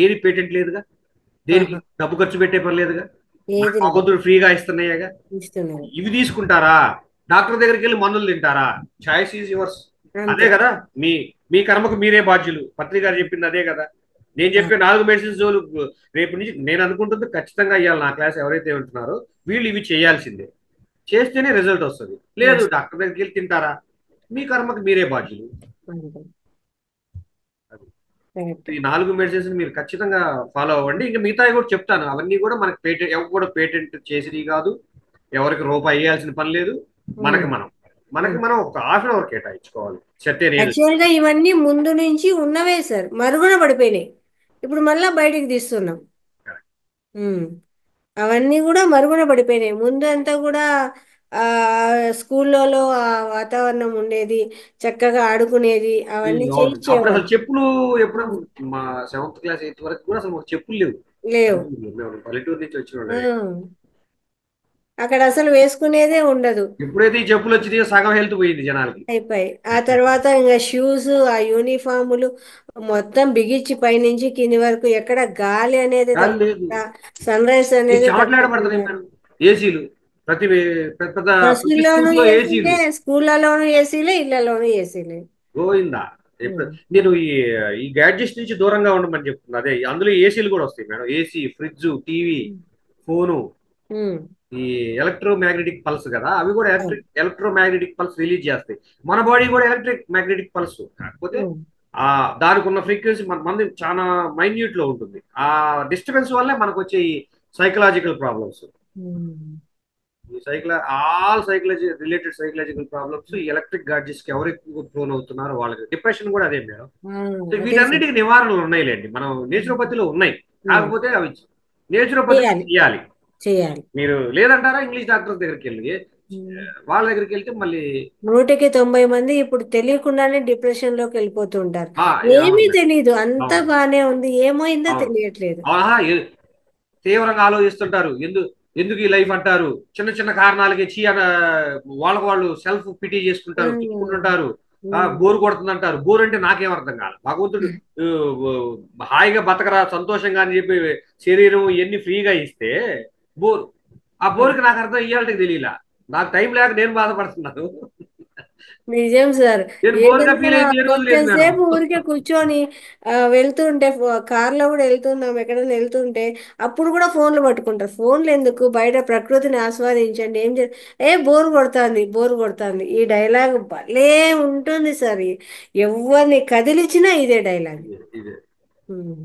ఏది పేటెంట్ లేదుగా, దేనికి ఆహా. డబ్బు ఖర్చు పెట్టే పని లేదుగా, మన ఏది లేదు. భగవంతుడు ఫ్రీగా ఇస్తున్నాయిగా. ఇస్తున్నారు. ఇవి తీసుకుంటారా, డాక్టర్ దగ్గరికి వెళ్ళి మందులు తింటారా? Choice is yours. అదే అంతే. కదా, మీ మీ కర్మకు మీరే బాధ్యులు. పత్రి గారు చెప్పింది అదే కదా. నేను ఆ, చెప్పే 4 మెడిసిన్స్ జోలు రేపు నుంచి నేను అనుకుంటుంది ఖచ్చితంగా ఇవ్వాలి. నా క్లాస్ ఎవరైతే ఉంటున్నారో వీళ్ళు ఇవి చేయాల్సిందే. చేస్తేనే రిజల్ట్ వస్తుంది. లేదు yes, డాక్టర్ దగ్గరికి వెళ్ళి తింటారా, మీ కర్మకు మీరే బాధ్యులు. అంతే. అది. కరెక్ట్. ఈ 4 మెడిసిన్స్ మీరు ఖచ్చితంగా ఫాలో అవ్వండి. ఇంకా మిగతావి కూడా చెప్తాను. అవన్నీ కూడా మనకి పేటెంట్ ఎవరు కూడా పేటెంట్ చేసినవి కాదు. ఎవరికి రూపాయి వేయాల్సిన పని లేదు. మనకి ఉమ్, మనం మనకి ఉమ్. మనం ఒక హాఫ్ అన్ అవర్ కేటాయించుకోవాలి. సత్యం ఏది. యాక్చువల్ గా ఇవన్నీ ముందు నుంచి ఉన్నవే సార్, మరుగున పడిపోయినాయి. ఇప్పుడు మళ్ళా బయటికి తీస్తున్నాం. ఉమ్. అవన్నీ కూడా మరుగున పడిపోయినాయి. ముందు అంతా కూడా ఆ స్కూళ్ళలో ఆ వాతావరణం ఉండేది, చక్కగా ఆడుకునేది, అవన్నీ అవును, అప్పుడు చేయించేవారు. అసలు చెప్పులు ఎప్పుడు ఉమ్. మా 7th క్లాస్ 8th వరకు కూడా అసలు మాకు చెప్పులు లేవు. లేవు. మేము పల్లెటూరు నుంచి వచ్చిన ఆ, వాళ్ళమే. అక్కడ అసలు వేసుకునేదే ఉండదు. ఎప్పుడైతే ఈ చెప్పులు వచ్చినాయో సగం హెల్త్ పోయింది జనాలకి. అయిపోయి ఆ తర్వాత ఇంకా షూస్, ఆ యూనిఫాములు మొత్తం బిగించి పైనుంచి కింది వరకు ఎక్కడ గాలి అనేది గాలి లేదు. తగ్గకుండా, సన్ రైజ్ ఈ అనేది చెమటలు పడుతున్నాయి తగ్గకుండా. మేడం. ఏసీలు ప్రతి ప్రతి బస్సుల్లోనూ స్కూల్లో ఏసీలే, ఏసీలు. స్కూళ్ళలోనూ ఏసీలే, ఇళ్లలోనూ ఏసీలే. గోవిందా. ఎప్పుడు ఉమ్, నేను ఈ గ్యాడ్జెట్స్ నుంచి దూరంగా ఉండమని చెప్తున్నా. అదే అందులో ఏసీలు కూడా వస్తాయి madam. AC, fridge, TV, phone, um, ఈ ఎలక్ట్రో మ్యాగ్నెటిక్ పల్స్ కదా, అవి కూడా అవును. ఎలక్ట్రో మ్యాగ్నెటిక్ పల్స్ రిలీజ్ చేస్తాయి. మన బాడీ కూడా ఎలక్ట్రిక్ మ్యాగ్నెటిక్ పల్స్, కాకపోతే ఉమ్, ఆ దానికి ఉన్న ఫ్రీక్వెన్సీ మంది చాలా మైన్యూట్ లో ఉంటుంది. ఆ డిస్టర్బెన్స్ వల్లే మనకు వచ్చే ఈ సైకలాజికల్ ప్రాబ్లమ్స్. ఉమ్. ఈ all psychology related psychological problems ఈ ఎలక్ట్రిక్ గాడ్జెట్స్ కి ఎవరు ఎక్కువ ప్రోన్ అవుతున్నారో వాళ్ళకి. డిప్రెషన్ కూడా అదే మేడం. ఆ, సో అదే సార్. వీటన్నిటికి నివారణలు ఉన్నాయిలేండి, మనం నేచురోపతిలో ఉన్నాయి. ఉమ్, కాకపోతే అవి నేచురోపతిలో చేయాలి. చేయాలి. చేయాలి. మీరు లేదంటారా ఇంగ్లీష్ డాక్టర్ దగ్గరికి వెళ్ళి ఉమ్. వాళ్ళ దగ్గరికి వెళ్తే మళ్ళీ 100కి 90 మంది ఇప్పుడు తెలియకుండానే డిప్రెషన్లోకి వెళ్ళిపోతూ ఉంటారు. ఆ, ఏమీ అవును తెలీదు, అంతా అవును బానే ఉంది, ఏమైందో అవును తెలియట్లేదు. ఆహా, తీవ్రంగా ఆలోచిస్తుంటారు. ఎందుకు ఈ లైఫ్ అంటారు. చిన్న చిన్న కారణాలకి చీ అన వాళ్ళకు వాళ్ళు సెల్ఫ్ పిటీ చేసుకుంటారు, ఉమ్. తిట్టుకుంటుంటారు. ఉమ్. బోర్ కొడుతుంది అంటారు. బోర్ అంటే నాకేం అర్థం కాదు. భగవంతుడు ఆ, హాయిగా బతకరా సంతోషంగా అని చెప్పి శరీరం ఇవన్నీ ఫ్రీగా ఇస్తే బోర్, ఆ బోర్కి నాకు అర్థం ఇయ్యాలంటే తెలియలా. నాకు టైం లేక నేను బాధపడుతున్నాను. నిజం సార్. నేను బోర్గా ఏదన్నా ఫీల్ అయింది ఏ రోజు కొంచెం లేదు మేడం. సేపు ఊరికే కూర్చొని వెళ్తుంటే కార్లో కూడా వెళ్తున్నాం, ఎక్కడైనా వెళ్తుంటే అప్పుడు కూడా ఫోన్లు పట్టుకుంటారు. ఫోన్లు ఎందుకు, బయట ప్రకృతిని ఆస్వాదించండి, ఏం చే బోర్ కొడుతుంది, బోర్ కొడుతుంది. ఈ డైలాగ్ భలే ఉంటుంది సార్. ఎవరిని కదిలించినా ఇదే డైలాగ్. ఇదే ఉమ్.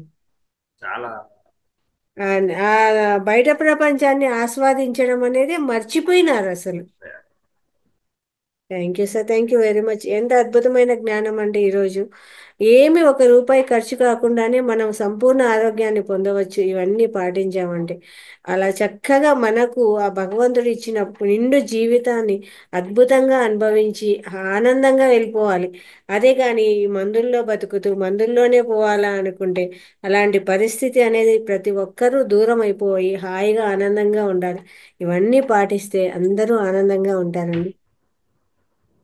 చాలా ఆ బయట ప్రపంచాన్ని ఆస్వాదించడం అనేది మర్చిపోయినారు అసలు. Thank you sir, thank you very much. ఎంత అద్భుతమైన జ్ఞానం అంటే ఈరోజు ఏమి ₹1 ఖర్చు కాకుండానే మనం సంపూర్ణ ఆరోగ్యాన్ని పొందవచ్చు ఇవన్నీ పాటించామంటే. అలా చక్కగా మనకు ఆ భగవంతుడు ఇచ్చిన నిండు జీవితాన్ని అద్భుతంగా అనుభవించి ఆనందంగా వెళ్ళిపోవాలి. అదే కానీ ఈ మందుల్లో బతుకుతూ మందుల్లోనే పోవాలా అనుకుంటే అలాంటి పరిస్థితి అనేది ప్రతి ఒక్కరూ దూరం అయిపోయి హాయిగా ఆనందంగా ఉండాలి. ఇవన్నీ పాటిస్తే అందరూ ఆనందంగా ఉంటారండి.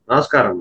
నమస్కారం.